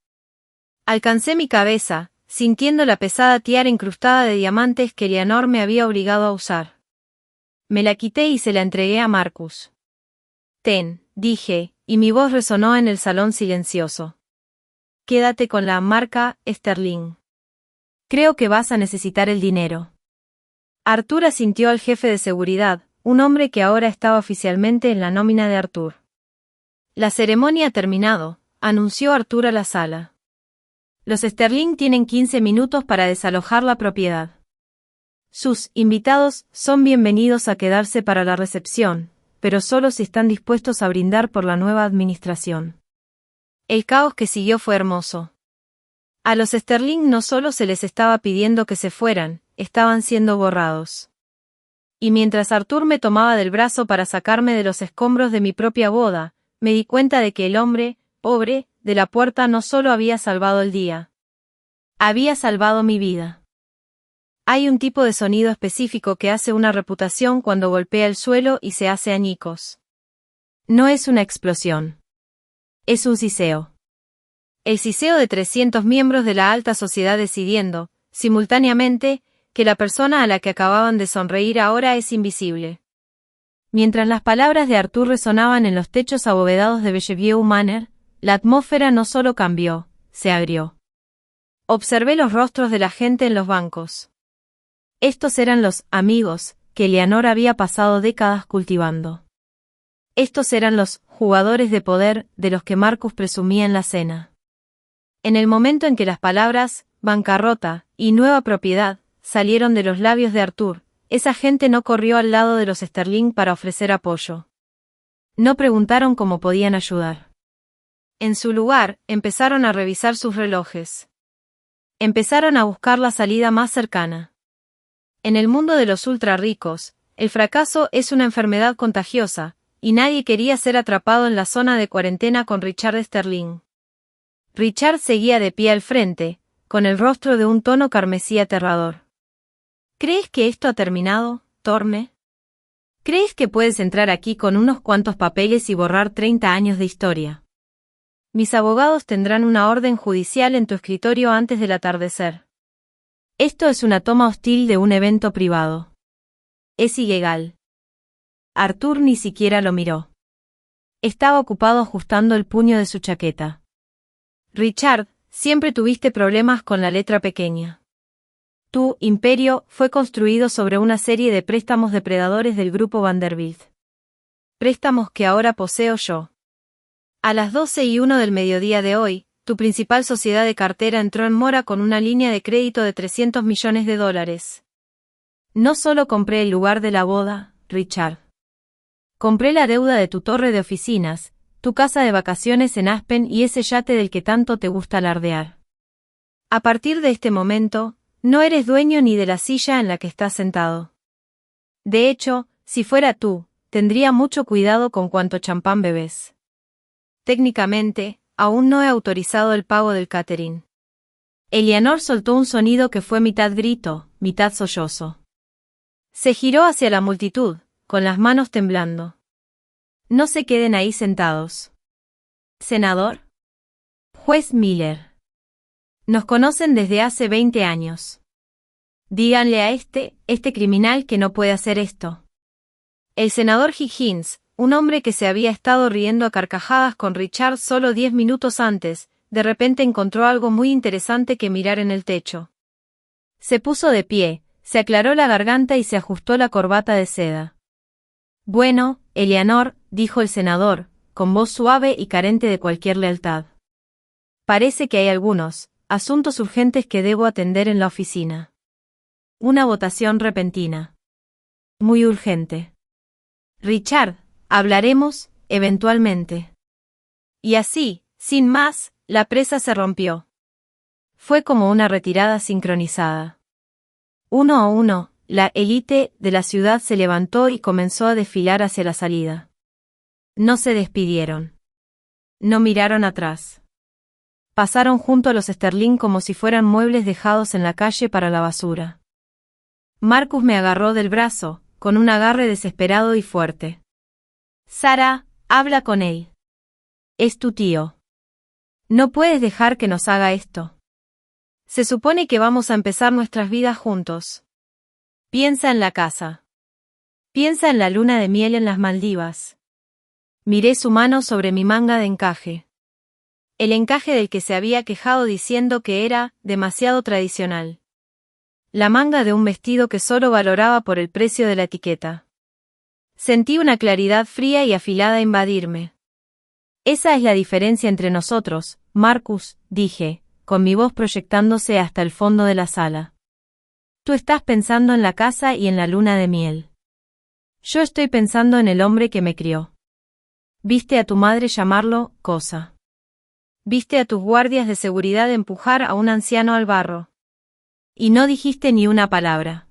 Alcancé mi cabeza, sintiendo la pesada tiara incrustada de diamantes que Eleanor me había obligado a usar. Me la quité y se la entregué a Marcus. Ten, dije, y mi voz resonó en el salón silencioso. Quédate con la marca Sterling. Creo que vas a necesitar el dinero. Arthur asintió al jefe de seguridad, un hombre que ahora estaba oficialmente en la nómina de Arthur. La ceremonia ha terminado, anunció Arthur a la sala. Los Sterling tienen 15 minutos para desalojar la propiedad. Sus invitados son bienvenidos a quedarse para la recepción, pero solo si están dispuestos a brindar por la nueva administración. El caos que siguió fue hermoso. A los Sterling no solo se les estaba pidiendo que se fueran, estaban siendo borrados. Y mientras Arthur me tomaba del brazo para sacarme de los escombros de mi propia boda, me di cuenta de que el hombre, pobre, de la puerta no solo había salvado el día. Había salvado mi vida. Hay un tipo de sonido específico que hace una reputación cuando golpea el suelo y se hace añicos. No es una explosión. Es un siseo. El siseo de 300 miembros de la alta sociedad decidiendo, simultáneamente, que la persona a la que acababan de sonreír ahora es invisible. Mientras las palabras de Arthur resonaban en los techos abovedados de Bellevue Manor, la atmósfera no solo cambió, se agrió. Observé los rostros de la gente en los bancos. Estos eran los amigos que Eleanor había pasado décadas cultivando. Estos eran los jugadores de poder de los que Marcus presumía en la cena. En el momento en que las palabras bancarrota y nueva propiedad salieron de los labios de Arthur, esa gente no corrió al lado de los Sterling para ofrecer apoyo. No preguntaron cómo podían ayudar. En su lugar, empezaron a revisar sus relojes. Empezaron a buscar la salida más cercana. En el mundo de los ultra ricos, el fracaso es una enfermedad contagiosa, y nadie quería ser atrapado en la zona de cuarentena con Richard Sterling. Richard seguía de pie al frente, con el rostro de un tono carmesí aterrador. ¿Crees que esto ha terminado, Thorne? ¿Crees que puedes entrar aquí con unos cuantos papeles y borrar 30 años de historia? Mis abogados tendrán una orden judicial en tu escritorio antes del atardecer. Esto es una toma hostil de un evento privado. Es ilegal. Arthur ni siquiera lo miró. Estaba ocupado ajustando el puño de su chaqueta. Richard, siempre tuviste problemas con la letra pequeña. Tu imperio fue construido sobre una serie de préstamos depredadores del grupo Vanderbilt. Préstamos que ahora poseo yo. A las 12:01 del mediodía de hoy, tu principal sociedad de cartera entró en mora con una línea de crédito de $300 millones. No solo compré el lugar de la boda, Richard. Compré la deuda de tu torre de oficinas, tu casa de vacaciones en Aspen y ese yate del que tanto te gusta alardear. A partir de este momento, no eres dueño ni de la silla en la que estás sentado. De hecho, si fuera tú, tendría mucho cuidado con cuánto champán bebes. Técnicamente, aún no he autorizado el pago del catering. Eleanor soltó un sonido que fue mitad grito, mitad sollozo. Se giró hacia la multitud, con las manos temblando. No se queden ahí sentados. Senador. Juez Miller. Nos conocen desde hace 20 años. Díganle a este criminal que no puede hacer esto. El senador Higgins, un hombre que se había estado riendo a carcajadas con Richard solo 10 minutos antes, de repente encontró algo muy interesante que mirar en el techo. Se puso de pie, se aclaró la garganta y se ajustó la corbata de seda. Bueno, Eleanor, dijo el senador, con voz suave y carente de cualquier lealtad. Parece que hay algunos asuntos urgentes que debo atender en la oficina. Una votación repentina. Muy urgente. Richard, hablaremos, eventualmente. Y así, sin más, la presa se rompió. Fue como una retirada sincronizada. Uno a uno, la élite de la ciudad se levantó y comenzó a desfilar hacia la salida. No se despidieron. No miraron atrás. Pasaron junto a los Sterling como si fueran muebles dejados en la calle para la basura. Marcus me agarró del brazo, con un agarre desesperado y fuerte. Sara, habla con él. Es tu tío. No puedes dejar que nos haga esto. Se supone que vamos a empezar nuestras vidas juntos. Piensa en la casa. Piensa en la luna de miel en las Maldivas. Miré su mano sobre mi manga de encaje. El encaje del que se había quejado diciendo que era demasiado tradicional. La manga de un vestido que solo valoraba por el precio de la etiqueta. Sentí una claridad fría y afilada invadirme. Esa es la diferencia entre nosotros, Marcus, dije, con mi voz proyectándose hasta el fondo de la sala. Tú estás pensando en la casa y en la luna de miel. Yo estoy pensando en el hombre que me crió. Viste a tu madre llamarlo cosa. Viste a tus guardias de seguridad empujar a un anciano al barro. Y no dijiste ni una palabra.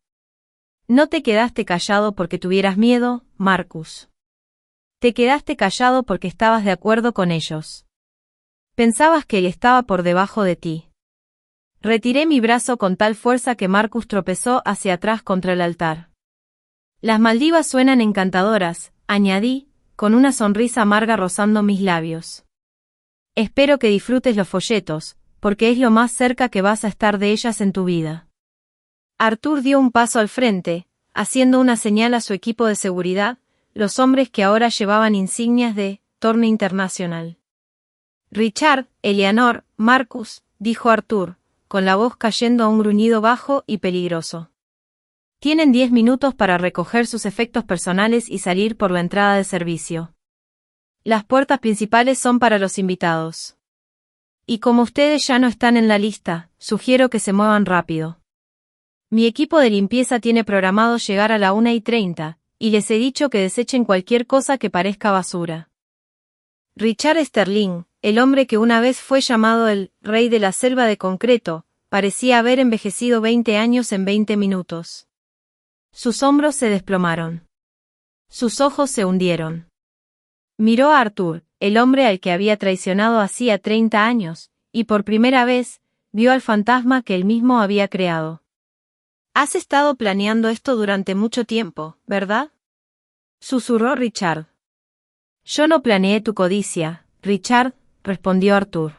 No te quedaste callado porque tuvieras miedo, Marcus. Te quedaste callado porque estabas de acuerdo con ellos. Pensabas que él estaba por debajo de ti. Retiré mi brazo con tal fuerza que Marcus tropezó hacia atrás contra el altar. Las Maldivas suenan encantadoras, añadí, con una sonrisa amarga rozando mis labios. Espero que disfrutes los folletos, porque es lo más cerca que vas a estar de ellas en tu vida. Arthur dio un paso al frente, haciendo una señal a su equipo de seguridad, los hombres que ahora llevaban insignias de Torne Internacional. Richard, Eleanor, Marcus, dijo Arthur, con la voz cayendo a un gruñido bajo y peligroso. Tienen 10 minutos para recoger sus efectos personales y salir por la entrada de servicio. Las puertas principales son para los invitados. Y como ustedes ya no están en la lista, sugiero que se muevan rápido. Mi equipo de limpieza tiene programado llegar a la 1:30, y les he dicho que desechen cualquier cosa que parezca basura. Richard Sterling, el hombre que una vez fue llamado el rey de la selva de concreto, parecía haber envejecido 20 años en 20 minutos. Sus hombros se desplomaron. Sus ojos se hundieron. Miró a Arthur, el hombre al que había traicionado hacía 30 años, y por primera vez, vio al fantasma que él mismo había creado. Has estado planeando esto durante mucho tiempo, ¿verdad? Susurró Richard. Yo no planeé tu codicia, Richard, respondió Arthur.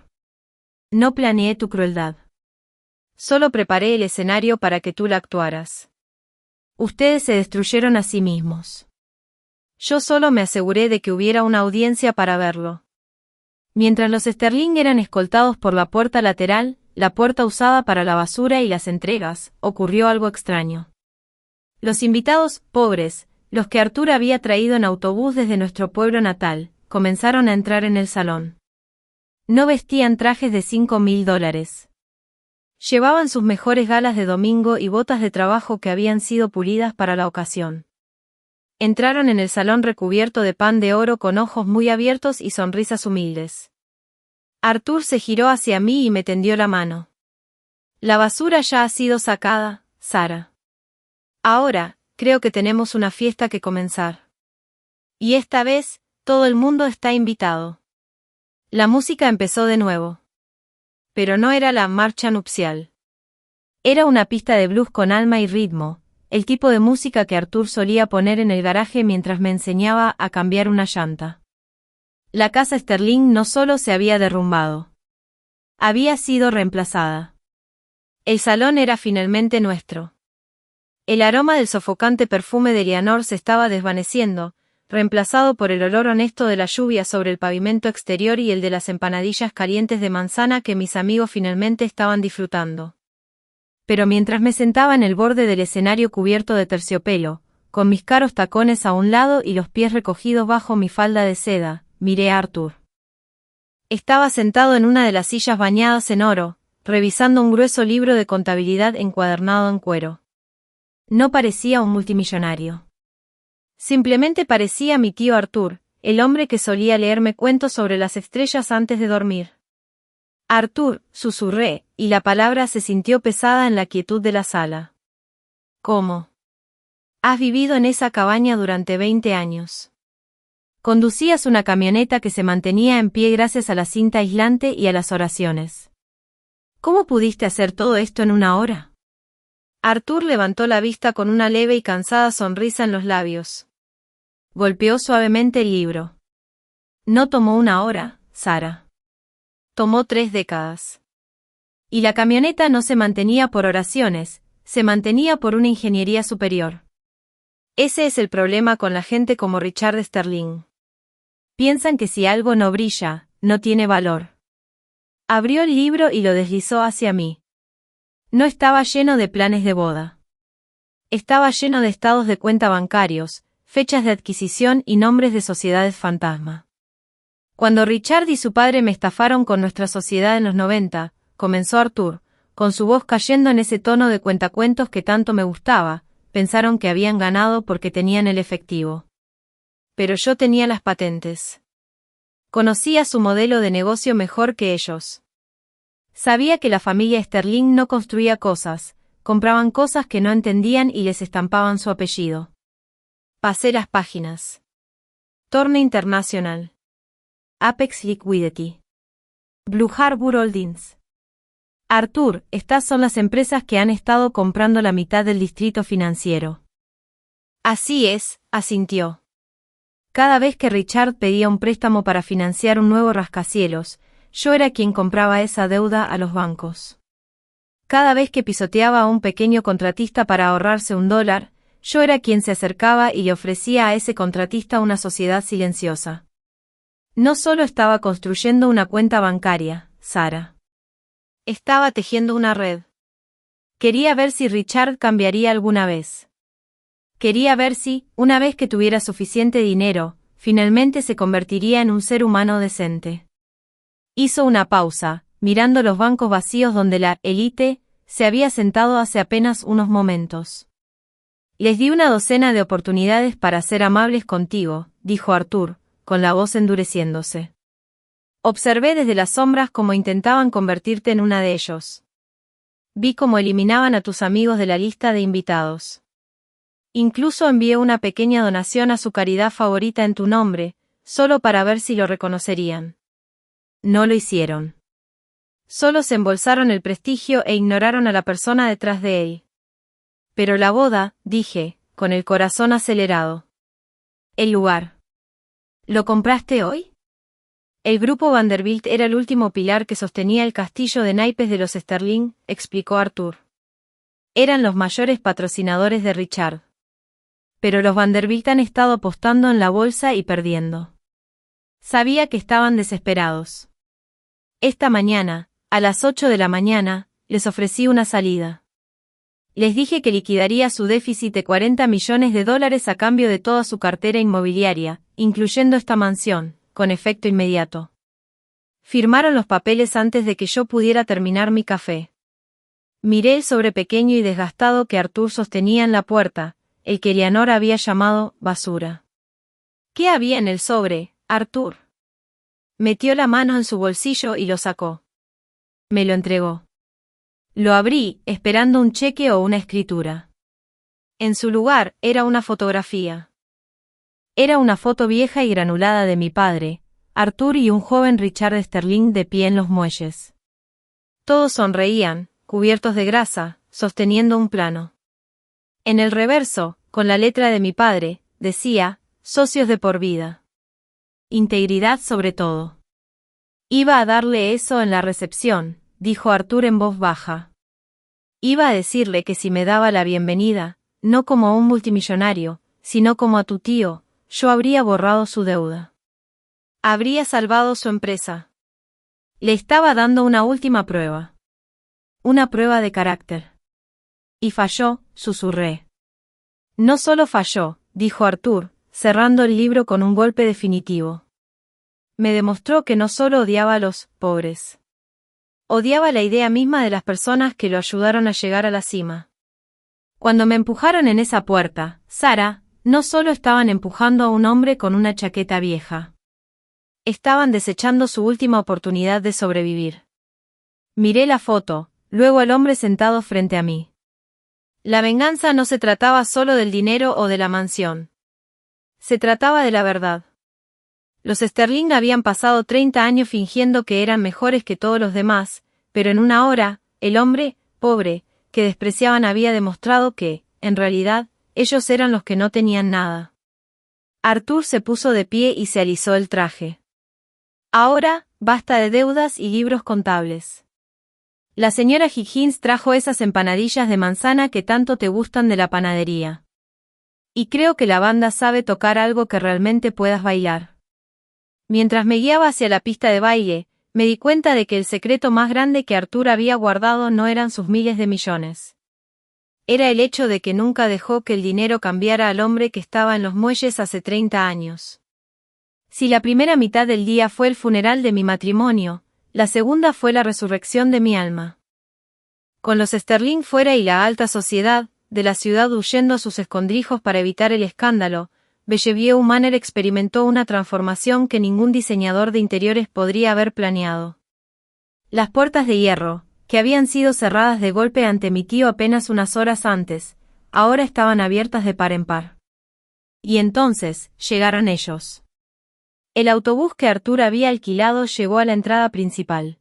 No planeé tu crueldad. Solo preparé el escenario para que tú la actuaras. Ustedes se destruyeron a sí mismos. Yo solo me aseguré de que hubiera una audiencia para verlo. Mientras los Sterling eran escoltados por la puerta lateral, la puerta usada para la basura y las entregas, ocurrió algo extraño. Los invitados, pobres, los que Arthur había traído en autobús desde nuestro pueblo natal, comenzaron a entrar en el salón. No vestían trajes de $5,000. Llevaban sus mejores galas de domingo y botas de trabajo que habían sido pulidas para la ocasión. Entraron en el salón recubierto de pan de oro con ojos muy abiertos y sonrisas humildes. Arthur se giró hacia mí y me tendió la mano. La basura ya ha sido sacada, Sara. Ahora, creo que tenemos una fiesta que comenzar. Y esta vez, todo el mundo está invitado. La música empezó de nuevo. Pero no era la marcha nupcial. Era una pista de blues con alma y ritmo, el tipo de música que Arthur solía poner en el garaje mientras me enseñaba a cambiar una llanta. La casa Sterling no solo se había derrumbado. Había sido reemplazada. El salón era finalmente nuestro. El aroma del sofocante perfume de Eleanor se estaba desvaneciendo, reemplazado por el olor honesto de la lluvia sobre el pavimento exterior y el de las empanadillas calientes de manzana que mis amigos finalmente estaban disfrutando. Pero mientras me sentaba en el borde del escenario cubierto de terciopelo, con mis caros tacones a un lado y los pies recogidos bajo mi falda de seda, miré a Arthur. Estaba sentado en una de las sillas bañadas en oro, revisando un grueso libro de contabilidad encuadernado en cuero. No parecía un multimillonario. Simplemente parecía mi tío Arthur, el hombre que solía leerme cuentos sobre las estrellas antes de dormir. Arthur, susurré, y la palabra se sintió pesada en la quietud de la sala. ¿Cómo? Has vivido en esa cabaña durante 20 años. Conducías una camioneta que se mantenía en pie gracias a la cinta aislante y a las oraciones. ¿Cómo pudiste hacer todo esto en una hora? Arthur levantó la vista con una leve y cansada sonrisa en los labios. Golpeó suavemente el libro. No tomó una hora, Sara. Tomó 3 décadas. Y la camioneta no se mantenía por oraciones, se mantenía por una ingeniería superior. Ese es el problema con la gente como Richard Sterling. Piensan que si algo no brilla, no tiene valor. Abrió el libro y lo deslizó hacia mí. No estaba lleno de planes de boda. Estaba lleno de estados de cuenta bancarios, fechas de adquisición y nombres de sociedades fantasma. Cuando Richard y su padre me estafaron con nuestra sociedad en los 90, comenzó Arthur, con su voz cayendo en ese tono de cuentacuentos que tanto me gustaba, pensaron que habían ganado porque tenían el efectivo. Pero yo tenía las patentes. Conocía su modelo de negocio mejor que ellos. Sabía que la familia Sterling no construía cosas, compraban cosas que no entendían y les estampaban su apellido. Pasé las páginas. Torne International. Apex Liquidity. Blue Harbor Holdings. Arthur, estas son las empresas que han estado comprando la mitad del distrito financiero. Así es, asintió. Cada vez que Richard pedía un préstamo para financiar un nuevo rascacielos, yo era quien compraba esa deuda a los bancos. Cada vez que pisoteaba a un pequeño contratista para ahorrarse $1, yo era quien se acercaba y le ofrecía a ese contratista una sociedad silenciosa. No solo estaba construyendo una cuenta bancaria, Sara. Estaba tejiendo una red. Quería ver si Richard cambiaría alguna vez. Quería ver si, una vez que tuviera suficiente dinero, finalmente se convertiría en un ser humano decente. Hizo una pausa, mirando los bancos vacíos donde la élite se había sentado hace apenas unos momentos. Les di una docena de oportunidades para ser amables contigo, dijo Arthur, con la voz endureciéndose. Observé desde las sombras cómo intentaban convertirte en una de ellos. Vi cómo eliminaban a tus amigos de la lista de invitados. Incluso envié una pequeña donación a su caridad favorita en tu nombre, solo para ver si lo reconocerían. No lo hicieron. Solo se embolsaron el prestigio e ignoraron a la persona detrás de él. Pero la boda, dije, con el corazón acelerado. El lugar. ¿Lo compraste hoy? El grupo Vanderbilt era el último pilar que sostenía el castillo de naipes de los Sterling, explicó Arthur. Eran los mayores patrocinadores de Richard. Pero los Vanderbilt han estado apostando en la bolsa y perdiendo. Sabía que estaban desesperados. Esta mañana, a las 8 de la mañana, les ofrecí una salida. Les dije que liquidaría su déficit de $40 millones a cambio de toda su cartera inmobiliaria, incluyendo esta mansión, con efecto inmediato. Firmaron los papeles antes de que yo pudiera terminar mi café. Miré el sobre pequeño y desgastado que Arthur sostenía en la puerta, el que Eleanor había llamado basura. ¿Qué había en el sobre, Arthur? Metió la mano en su bolsillo y lo sacó. Me lo entregó. Lo abrí, esperando un cheque o una escritura. En su lugar, era una fotografía. Era una foto vieja y granulada de mi padre, Arthur y un joven Richard Sterling de pie en los muelles. Todos sonreían, cubiertos de grasa, sosteniendo un plano. En el reverso, con la letra de mi padre, decía, socios de por vida. Integridad sobre todo. Iba a darle eso en la recepción, dijo Arthur en voz baja. Iba a decirle que si me daba la bienvenida, no como a un multimillonario, sino como a tu tío, yo habría borrado su deuda. Habría salvado su empresa. Le estaba dando una última prueba. Una prueba de carácter. Y falló, susurré. No solo falló, dijo Arthur, cerrando el libro con un golpe definitivo. Me demostró que no solo odiaba a los pobres. Odiaba la idea misma de las personas que lo ayudaron a llegar a la cima. Cuando me empujaron en esa puerta, Sara, no solo estaban empujando a un hombre con una chaqueta vieja. Estaban desechando su última oportunidad de sobrevivir. Miré la foto, luego al hombre sentado frente a mí. La venganza no se trataba solo del dinero o de la mansión. Se trataba de la verdad. Los Sterling habían pasado 30 años fingiendo que eran mejores que todos los demás, pero en una hora, el hombre, pobre, que despreciaban había demostrado que, en realidad, ellos eran los que no tenían nada. Arthur se puso de pie y se alisó el traje. Ahora, basta de deudas y libros contables. La señora Higgins trajo esas empanadillas de manzana que tanto te gustan de la panadería. Y creo que la banda sabe tocar algo que realmente puedas bailar. Mientras me guiaba hacia la pista de baile, me di cuenta de que el secreto más grande que Arthur había guardado no eran sus miles de millones. Era el hecho de que nunca dejó que el dinero cambiara al hombre que estaba en los muelles hace 30 años. Si la primera mitad del día fue el funeral de mi matrimonio, la segunda fue la resurrección de mi alma. Con los Sterling fuera y la alta sociedad de la ciudad huyendo a sus escondrijos para evitar el escándalo, Bellevue Manor experimentó una transformación que ningún diseñador de interiores podría haber planeado. Las puertas de hierro, que habían sido cerradas de golpe ante mi tío apenas unas horas antes, ahora estaban abiertas de par en par. Y entonces, llegaron ellos. El autobús que Arthur había alquilado llegó a la entrada principal.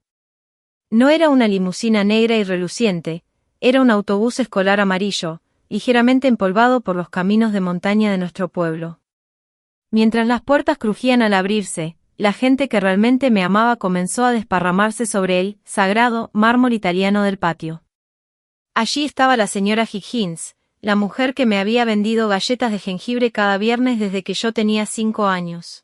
No era una limusina negra y reluciente, era un autobús escolar amarillo, ligeramente empolvado por los caminos de montaña de nuestro pueblo. Mientras las puertas crujían al abrirse, la gente que realmente me amaba comenzó a desparramarse sobre el sagrado mármol italiano del patio. Allí estaba la señora Higgins, la mujer que me había vendido galletas de jengibre cada viernes desde que yo tenía 5 años.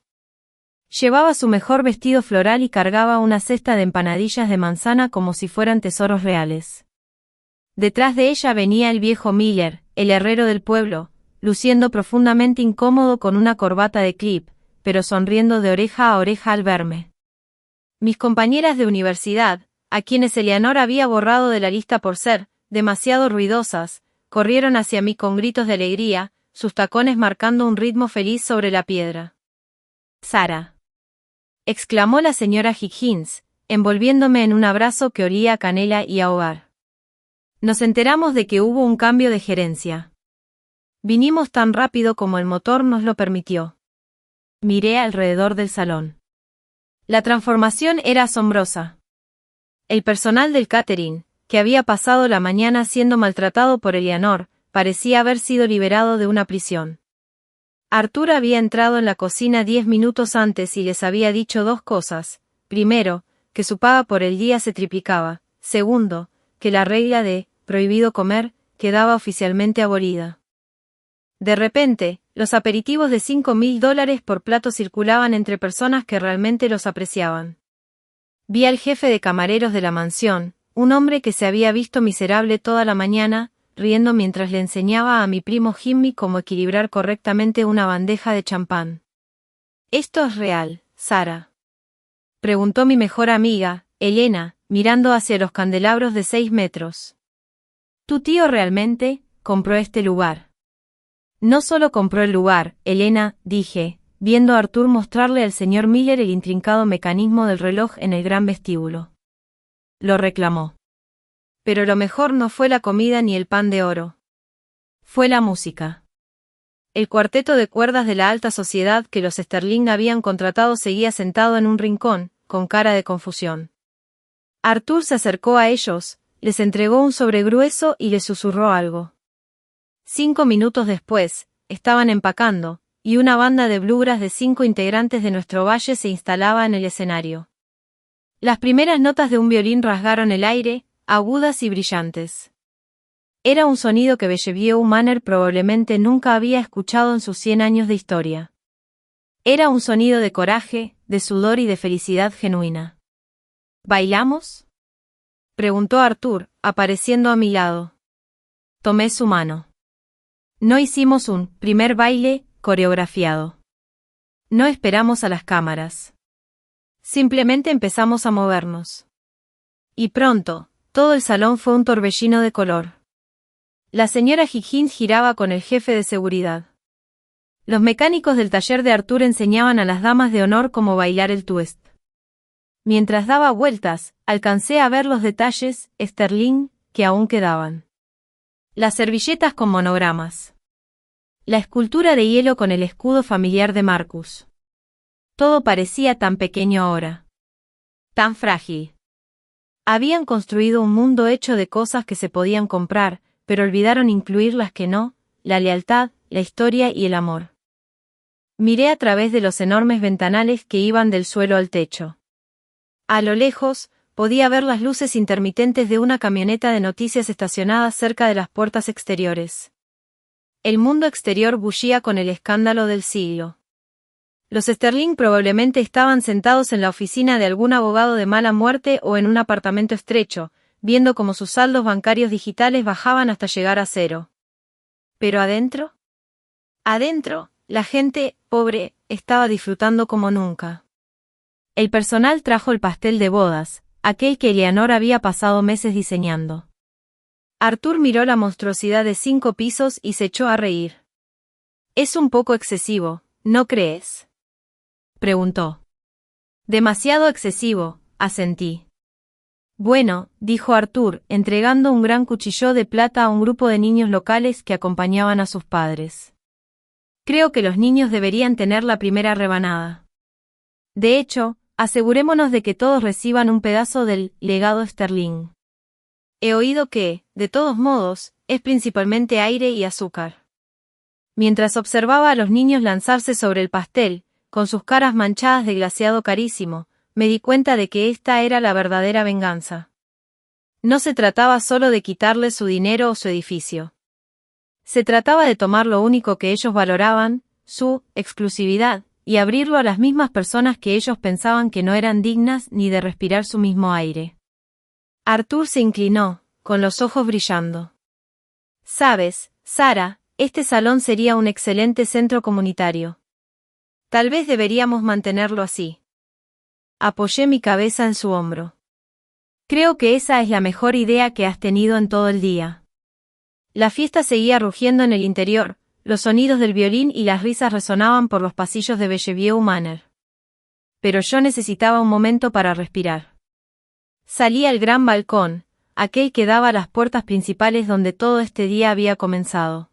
Llevaba su mejor vestido floral y cargaba una cesta de empanadillas de manzana como si fueran tesoros reales. Detrás de ella venía el viejo Miller, el herrero del pueblo, luciendo profundamente incómodo con una corbata de clip, pero sonriendo de oreja a oreja al verme. Mis compañeras de universidad, a quienes Eleanor había borrado de la lista por ser demasiado ruidosas, corrieron hacia mí con gritos de alegría, sus tacones marcando un ritmo feliz sobre la piedra. «Sara», exclamó la señora Higgins, envolviéndome en un abrazo que olía a canela y a hogar. Nos enteramos de que hubo un cambio de gerencia. Vinimos tan rápido como el motor nos lo permitió. Miré alrededor del salón. La transformación era asombrosa. El personal del catering, que había pasado la mañana siendo maltratado por Eleanor, parecía haber sido liberado de una prisión. Arthur había entrado en la cocina 10 minutos antes y les había dicho 2 cosas. Primero, que su paga por el día se triplicaba. Segundo, que la regla de prohibido comer quedaba oficialmente abolida. De repente, los aperitivos de $5.000 por plato circulaban entre personas que realmente los apreciaban. Vi al jefe de camareros de la mansión, un hombre que se había visto miserable toda la mañana, riendo mientras le enseñaba a mi primo Jimmy cómo equilibrar correctamente una bandeja de champán. «¿Esto es real, Sara?», preguntó mi mejor amiga, Elena, mirando hacia los candelabros de 6 metros. «¿Tu tío realmente compró este lugar?» «No solo compró el lugar, Elena», dije, viendo a Arthur mostrarle al señor Miller el intrincado mecanismo del reloj en el gran vestíbulo. Lo reclamó. Pero lo mejor no fue la comida ni el pan de oro. Fue la música. El cuarteto de cuerdas de la alta sociedad que los Sterling habían contratado seguía sentado en un rincón, con cara de confusión. Arthur se acercó a ellos, les entregó un sobre grueso y les susurró algo. 5 minutos después, estaban empacando, y una banda de bluegrass de 5 integrantes de nuestro valle se instalaba en el escenario. Las primeras notas de un violín rasgaron el aire, agudas y brillantes. Era un sonido que Bellevue Manor probablemente nunca había escuchado en sus 100 años de historia. Era un sonido de coraje, de sudor y de felicidad genuina. ¿Bailamos?, preguntó Arthur, apareciendo a mi lado. Tomé su mano. No hicimos un primer baile coreografiado. No esperamos a las cámaras. Simplemente empezamos a movernos. Y pronto, todo el salón fue un torbellino de color. La señora Higgins giraba con el jefe de seguridad. Los mecánicos del taller de Arthur enseñaban a las damas de honor cómo bailar el twist. Mientras daba vueltas, alcancé a ver los detalles Sterling que aún quedaban. Las servilletas con monogramas. La escultura de hielo con el escudo familiar de Marcus. Todo parecía tan pequeño ahora. Tan frágil. Habían construido un mundo hecho de cosas que se podían comprar, pero olvidaron incluir las que no, la lealtad, la historia y el amor. Miré a través de los enormes ventanales que iban del suelo al techo. A lo lejos, podía ver las luces intermitentes de una camioneta de noticias estacionada cerca de las puertas exteriores. El mundo exterior bullía con el escándalo del siglo. Los Sterling probablemente estaban sentados en la oficina de algún abogado de mala muerte o en un apartamento estrecho, viendo cómo sus saldos bancarios digitales bajaban hasta llegar a 0. ¿Pero adentro? Adentro, la gente, pobre, estaba disfrutando como nunca. El personal trajo el pastel de bodas, aquel que Eleanor había pasado meses diseñando. Arthur miró la monstruosidad de 5 pisos y se echó a reír. «Es un poco excesivo, ¿no crees?», preguntó. «Demasiado excesivo», asentí. «Bueno», dijo Arthur, entregando un gran cuchillo de plata a un grupo de niños locales que acompañaban a sus padres. «Creo que los niños deberían tener la primera rebanada. De hecho, asegurémonos de que todos reciban un pedazo del legado Sterling. He oído que, de todos modos, es principalmente aire y azúcar». Mientras observaba a los niños lanzarse sobre el pastel, con sus caras manchadas de glaseado carísimo, me di cuenta de que esta era la verdadera venganza. No se trataba solo de quitarles su dinero o su edificio. Se trataba de tomar lo único que ellos valoraban, su exclusividad, y abrirlo a las mismas personas que ellos pensaban que no eran dignas ni de respirar su mismo aire. Arthur se inclinó, con los ojos brillando. «Sabes, Sarah, este salón sería un excelente centro comunitario. Tal vez deberíamos mantenerlo así». Apoyé mi cabeza en su hombro. «Creo que esa es la mejor idea que has tenido en todo el día». La fiesta seguía rugiendo en el interior, los sonidos del violín y las risas resonaban por los pasillos de Bellevue Manor. Pero yo necesitaba un momento para respirar. Salí al gran balcón, aquel que daba a las puertas principales donde todo este día había comenzado.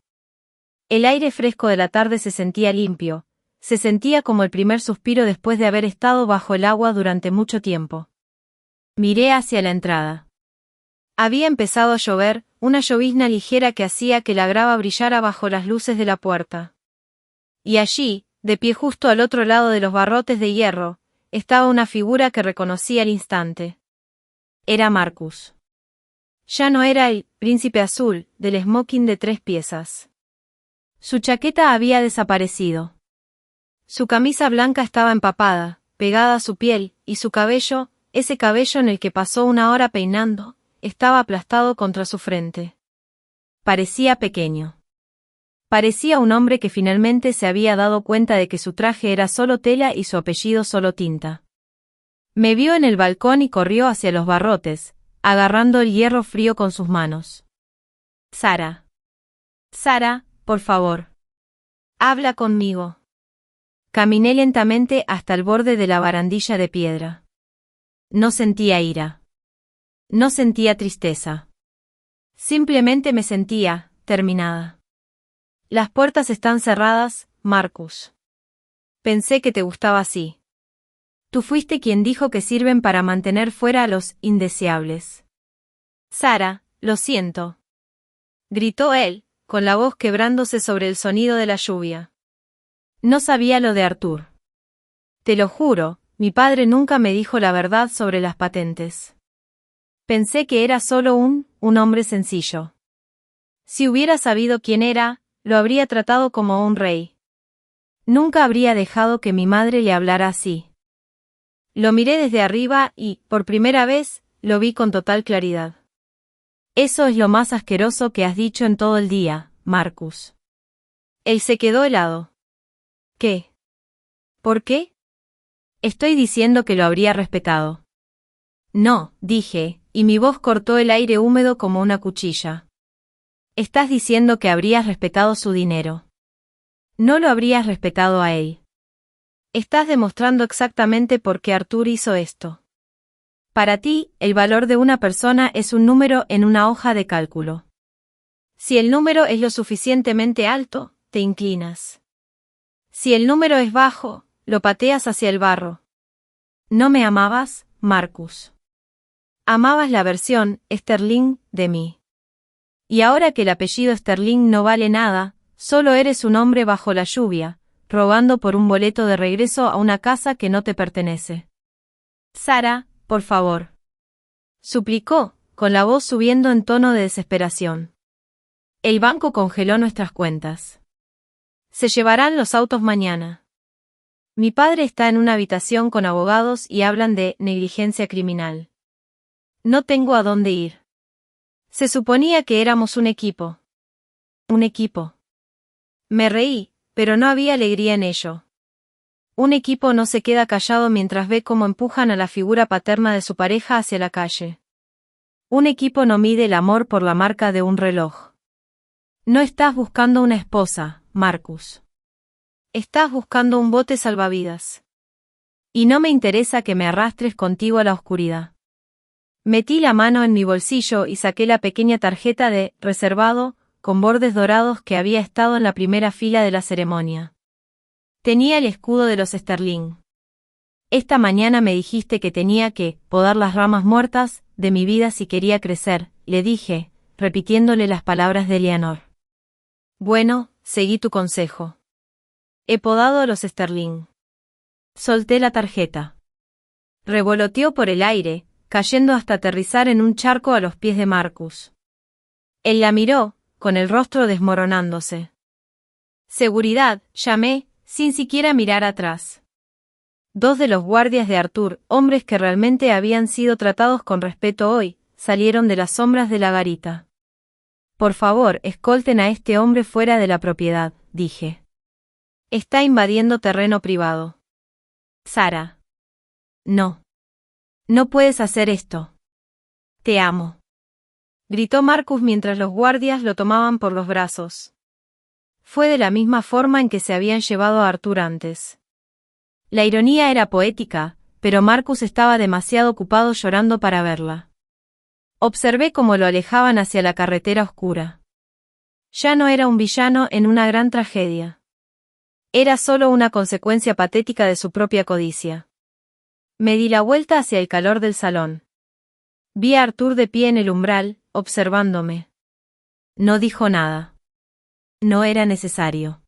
El aire fresco de la tarde se sentía limpio, se sentía como el primer suspiro después de haber estado bajo el agua durante mucho tiempo. Miré hacia la entrada. Había empezado a llover, una llovizna ligera que hacía que la grava brillara bajo las luces de la puerta. Y allí, de pie justo al otro lado de los barrotes de hierro, estaba una figura que reconocí al instante. Era Marcus. Ya no era el príncipe azul del smoking de 3 piezas. Su chaqueta había desaparecido. Su camisa blanca estaba empapada, pegada a su piel, y su cabello, ese cabello en el que pasó una hora peinando, estaba aplastado contra su frente. Parecía pequeño. Parecía un hombre que finalmente se había dado cuenta de que su traje era solo tela y su apellido solo tinta. Me vio en el balcón y corrió hacia los barrotes, agarrando el hierro frío con sus manos. «Sarah. Sarah, por favor. Habla conmigo». Caminé lentamente hasta el borde de la barandilla de piedra. No sentía ira. No sentía tristeza. Simplemente me sentía terminada. «Las puertas están cerradas, Marcus. Pensé que te gustaba así. Tú fuiste quien dijo que sirven para mantener fuera a los indeseables». «Sarah, lo siento», gritó él, con la voz quebrándose sobre el sonido de la lluvia. No sabía lo de Arthur. Te lo juro, mi padre nunca me dijo la verdad sobre las patentes. Pensé que era solo un hombre sencillo. Si hubiera sabido quién era, lo habría tratado como un rey. Nunca habría dejado que mi madre le hablara así. Lo miré desde arriba y, por primera vez, lo vi con total claridad. «Eso es lo más asqueroso que has dicho en todo el día, Marcus». Él se quedó helado. «¿Qué? ¿Por qué?» «Estoy diciendo que lo habría respetado». «No», dije, y mi voz cortó el aire húmedo como una cuchilla. «Estás diciendo que habrías respetado su dinero. No lo habrías respetado a él. Estás demostrando exactamente por qué Arthur hizo esto. Para ti, el valor de una persona es un número en una hoja de cálculo. Si el número es lo suficientemente alto, te inclinas. Si el número es bajo, lo pateas hacia el barro. No me amabas, Marcus. Amabas la versión Sterling de mí. Y ahora que el apellido Sterling no vale nada, solo eres un hombre bajo la lluvia, rogando por un boleto de regreso a una casa que no te pertenece. Sarah, por favor. Suplicó, con la voz subiendo en tono de desesperación. El banco congeló nuestras cuentas. Se llevarán los autos mañana. Mi padre está en una habitación con abogados y hablan de negligencia criminal. No tengo a dónde ir. Se suponía que éramos un equipo. Un equipo. Me reí, pero no había alegría en ello. Un equipo no se queda callado mientras ve cómo empujan a la figura paterna de su pareja hacia la calle. Un equipo no mide el amor por la marca de un reloj. No estás buscando una esposa, Marcus. Estás buscando un bote salvavidas. Y no me interesa que me arrastres contigo a la oscuridad. Metí la mano en mi bolsillo y saqué la pequeña tarjeta de reservado, con bordes dorados que había estado en la primera fila de la ceremonia. Tenía el escudo de los Sterling. Esta mañana me dijiste que tenía que podar las ramas muertas de mi vida si quería crecer, le dije, repitiéndole las palabras de Eleanor. Bueno, seguí tu consejo. He podado a los Sterling. Solté la tarjeta. Revoloteó por el aire, cayendo hasta aterrizar en un charco a los pies de Marcus. Él la miró, con el rostro desmoronándose. Seguridad, llamé, sin siquiera mirar atrás. Dos de los guardias de Arthur, hombres que realmente habían sido tratados con respeto hoy, salieron de las sombras de la garita. Por favor, escolten a este hombre fuera de la propiedad, dije. Está invadiendo terreno privado. Sara. No. No puedes hacer esto. Te amo. Gritó Marcus mientras los guardias lo tomaban por los brazos. Fue de la misma forma en que se habían llevado a Arthur antes. La ironía era poética, pero Marcus estaba demasiado ocupado llorando para verla. Observé cómo lo alejaban hacia la carretera oscura. Ya no era un villano en una gran tragedia. Era solo una consecuencia patética de su propia codicia. Me di la vuelta hacia el calor del salón. Vi a Arthur de pie en el umbral, observándome. No dijo nada. No era necesario.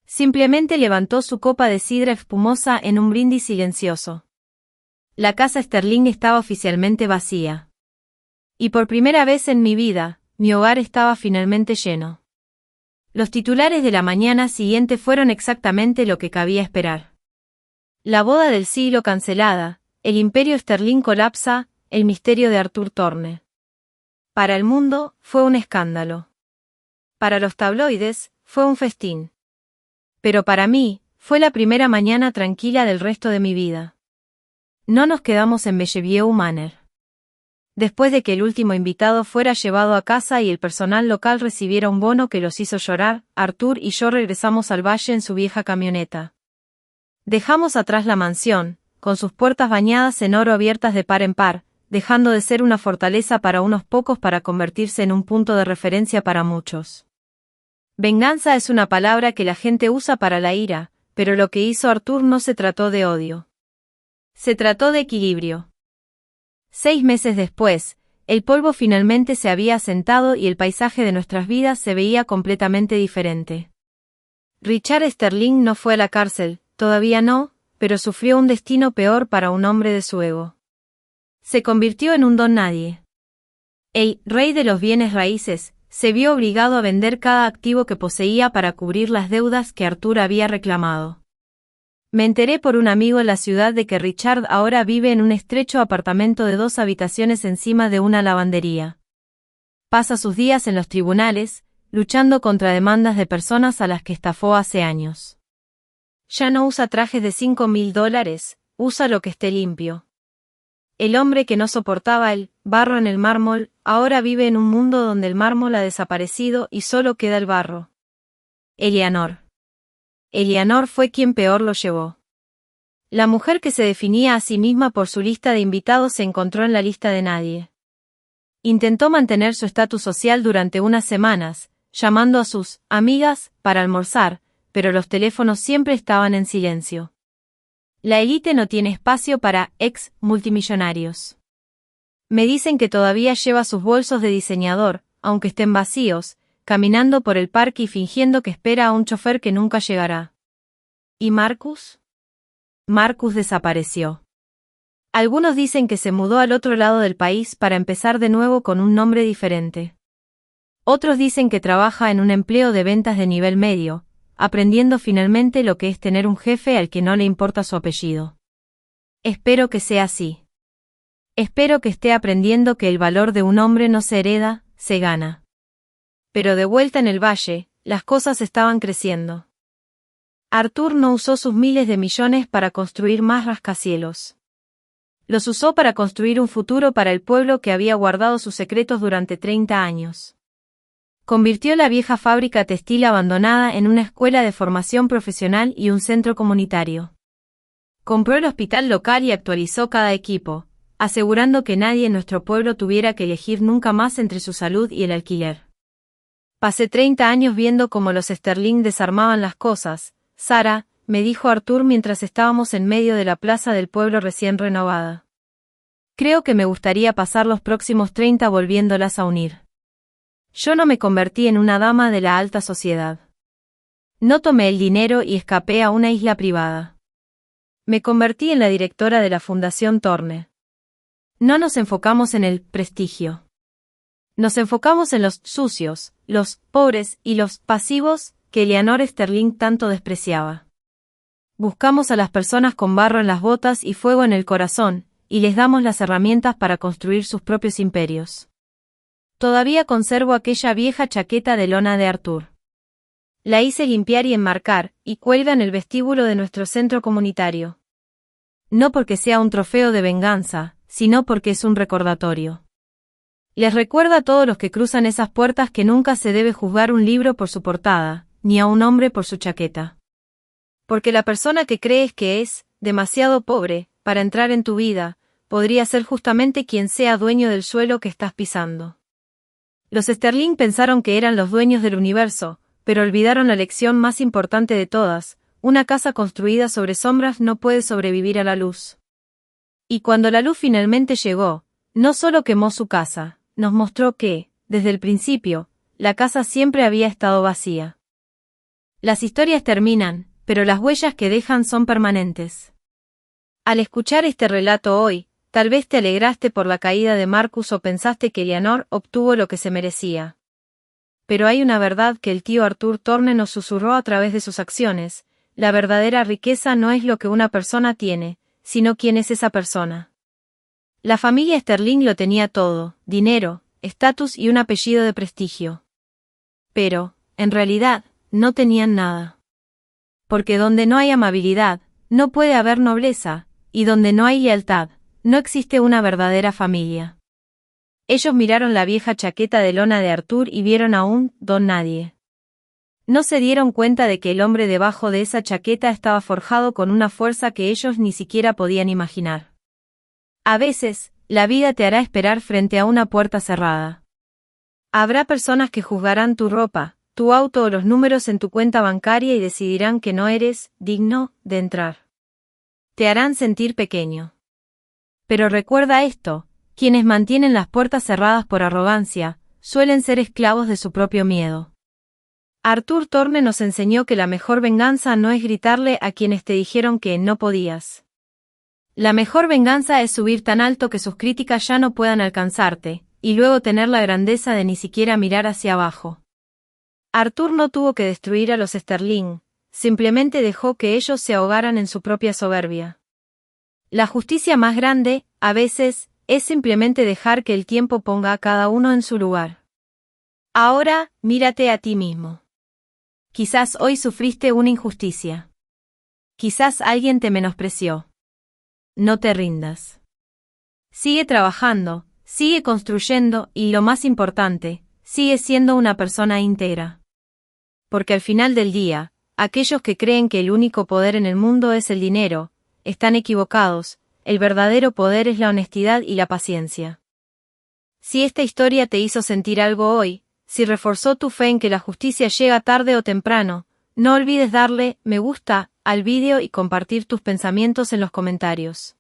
Simplemente levantó su copa de sidra espumosa en un brindis silencioso. La casa Sterling estaba oficialmente vacía. Y por primera vez en mi vida, mi hogar estaba finalmente lleno. Los titulares de la mañana siguiente fueron exactamente lo que cabía esperar. La boda del siglo cancelada, el imperio Sterling colapsa, el misterio de Arthur Thorne. Para el mundo, fue un escándalo. Para los tabloides, fue un festín. Pero para mí, fue la primera mañana tranquila del resto de mi vida. No nos quedamos en Bellevue Manor. Después de que el último invitado fuera llevado a casa y el personal local recibiera un bono que los hizo llorar, Arthur y yo regresamos al valle en su vieja camioneta. Dejamos atrás la mansión, con sus puertas bañadas en oro abiertas de par en par, dejando de ser una fortaleza para unos pocos para convertirse en un punto de referencia para muchos. Venganza es una palabra que la gente usa para la ira, pero lo que hizo Arthur no se trató de odio. Se trató de equilibrio. 6 meses después, el polvo finalmente se había asentado y el paisaje de nuestras vidas se veía completamente diferente. Richard Sterling no fue a la cárcel, todavía no, pero sufrió un destino peor para un hombre de su ego. Se convirtió en un don nadie. El rey de los bienes raíces se vio obligado a vender cada activo que poseía para cubrir las deudas que Arthur había reclamado. Me enteré por un amigo en la ciudad de que Richard ahora vive en un estrecho apartamento de 2 habitaciones encima de una lavandería. Pasa sus días en los tribunales, luchando contra demandas de personas a las que estafó hace años. Ya no usa trajes de $5.000, usa lo que esté limpio. El hombre que no soportaba el barro en el mármol, ahora vive en un mundo donde el mármol ha desaparecido y solo queda el barro. Eleanor. Eleanor fue quien peor lo llevó. La mujer que se definía a sí misma por su lista de invitados se encontró en la lista de nadie. Intentó mantener su estatus social durante unas semanas, llamando a sus amigas para almorzar, pero los teléfonos siempre estaban en silencio. La élite no tiene espacio para ex multimillonarios. Me dicen que todavía lleva sus bolsos de diseñador, aunque estén vacíos, caminando por el parque y fingiendo que espera a un chofer que nunca llegará. ¿Y Marcus? Marcus desapareció. Algunos dicen que se mudó al otro lado del país para empezar de nuevo con un nombre diferente. Otros dicen que trabaja en un empleo de ventas de nivel medio, aprendiendo finalmente lo que es tener un jefe al que no le importa su apellido. Espero que sea así. Espero que esté aprendiendo que el valor de un hombre no se hereda, se gana. Pero de vuelta en el valle, las cosas estaban creciendo. Arthur no usó sus miles de millones para construir más rascacielos. Los usó para construir un futuro para el pueblo que había guardado sus secretos durante 30 años. Convirtió la vieja fábrica textil abandonada en una escuela de formación profesional y un centro comunitario. Compró el hospital local y actualizó cada equipo, asegurando que nadie en nuestro pueblo tuviera que elegir nunca más entre su salud y el alquiler. Pasé 30 años viendo cómo los Sterling desarmaban las cosas, Sara, me dijo Arthur mientras estábamos en medio de la plaza del pueblo recién renovada. Creo que me gustaría pasar los próximos 30 volviéndolas a unir. Yo no me convertí en una dama de la alta sociedad. No tomé el dinero y escapé a una isla privada. Me convertí en la directora de la Fundación Thorne. No nos enfocamos en el prestigio. Nos enfocamos en los sucios, los pobres y los pasivos que Eleanor Sterling tanto despreciaba. Buscamos a las personas con barro en las botas y fuego en el corazón, y les damos las herramientas para construir sus propios imperios. Todavía conservo aquella vieja chaqueta de lona de Arthur. La hice limpiar y enmarcar, y cuelga en el vestíbulo de nuestro centro comunitario. No porque sea un trofeo de venganza, sino porque es un recordatorio. Les recuerda a todos los que cruzan esas puertas que nunca se debe juzgar un libro por su portada, ni a un hombre por su chaqueta. Porque la persona que crees que es demasiado pobre para entrar en tu vida, podría ser justamente quien sea dueño del suelo que estás pisando. Los Sterling pensaron que eran los dueños del universo, pero olvidaron la lección más importante de todas: una casa construida sobre sombras no puede sobrevivir a la luz. Y cuando la luz finalmente llegó, no solo quemó su casa, nos mostró que, desde el principio, la casa siempre había estado vacía. Las historias terminan, pero las huellas que dejan son permanentes. Al escuchar este relato hoy, tal vez te alegraste por la caída de Marcus o pensaste que Eleanor obtuvo lo que se merecía. Pero hay una verdad que el tío Arthur Thorne nos susurró a través de sus acciones: la verdadera riqueza no es lo que una persona tiene, sino quién es esa persona. La familia Sterling lo tenía todo: dinero, estatus y un apellido de prestigio. Pero, en realidad, no tenían nada. Porque donde no hay amabilidad, no puede haber nobleza, y donde no hay lealtad, no existe una verdadera familia. Ellos miraron la vieja chaqueta de lona de Arthur y vieron a un don nadie. No se dieron cuenta de que el hombre debajo de esa chaqueta estaba forjado con una fuerza que ellos ni siquiera podían imaginar. A veces, la vida te hará esperar frente a una puerta cerrada. Habrá personas que juzgarán tu ropa, tu auto o los números en tu cuenta bancaria y decidirán que no eres digno de entrar. Te harán sentir pequeño. Pero recuerda esto: quienes mantienen las puertas cerradas por arrogancia, suelen ser esclavos de su propio miedo. Arthur Thorne nos enseñó que la mejor venganza no es gritarle a quienes te dijeron que no podías. La mejor venganza es subir tan alto que sus críticas ya no puedan alcanzarte, y luego tener la grandeza de ni siquiera mirar hacia abajo. Arthur no tuvo que destruir a los Sterling, simplemente dejó que ellos se ahogaran en su propia soberbia. La justicia más grande, a veces, es simplemente dejar que el tiempo ponga a cada uno en su lugar. Ahora, mírate a ti mismo. Quizás hoy sufriste una injusticia. Quizás alguien te menospreció. No te rindas. Sigue trabajando, sigue construyendo y, lo más importante, sigue siendo una persona íntegra. Porque al final del día, aquellos que creen que el único poder en el mundo es el dinero, están equivocados. El verdadero poder es la honestidad y la paciencia. Si esta historia te hizo sentir algo hoy, si reforzó tu fe en que la justicia llega tarde o temprano, no olvides darle me gusta al vídeo y compartir tus pensamientos en los comentarios.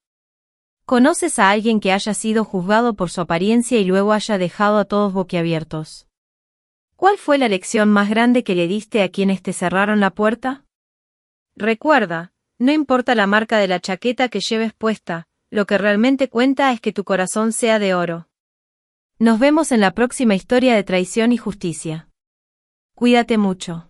¿Conoces a alguien que haya sido juzgado por su apariencia y luego haya dejado a todos boquiabiertos? ¿Cuál fue la lección más grande que le diste a quienes te cerraron la puerta? Recuerda, no importa la marca de la chaqueta que lleves puesta, lo que realmente cuenta es que tu corazón sea de oro. Nos vemos en la próxima historia de traición y justicia. Cuídate mucho.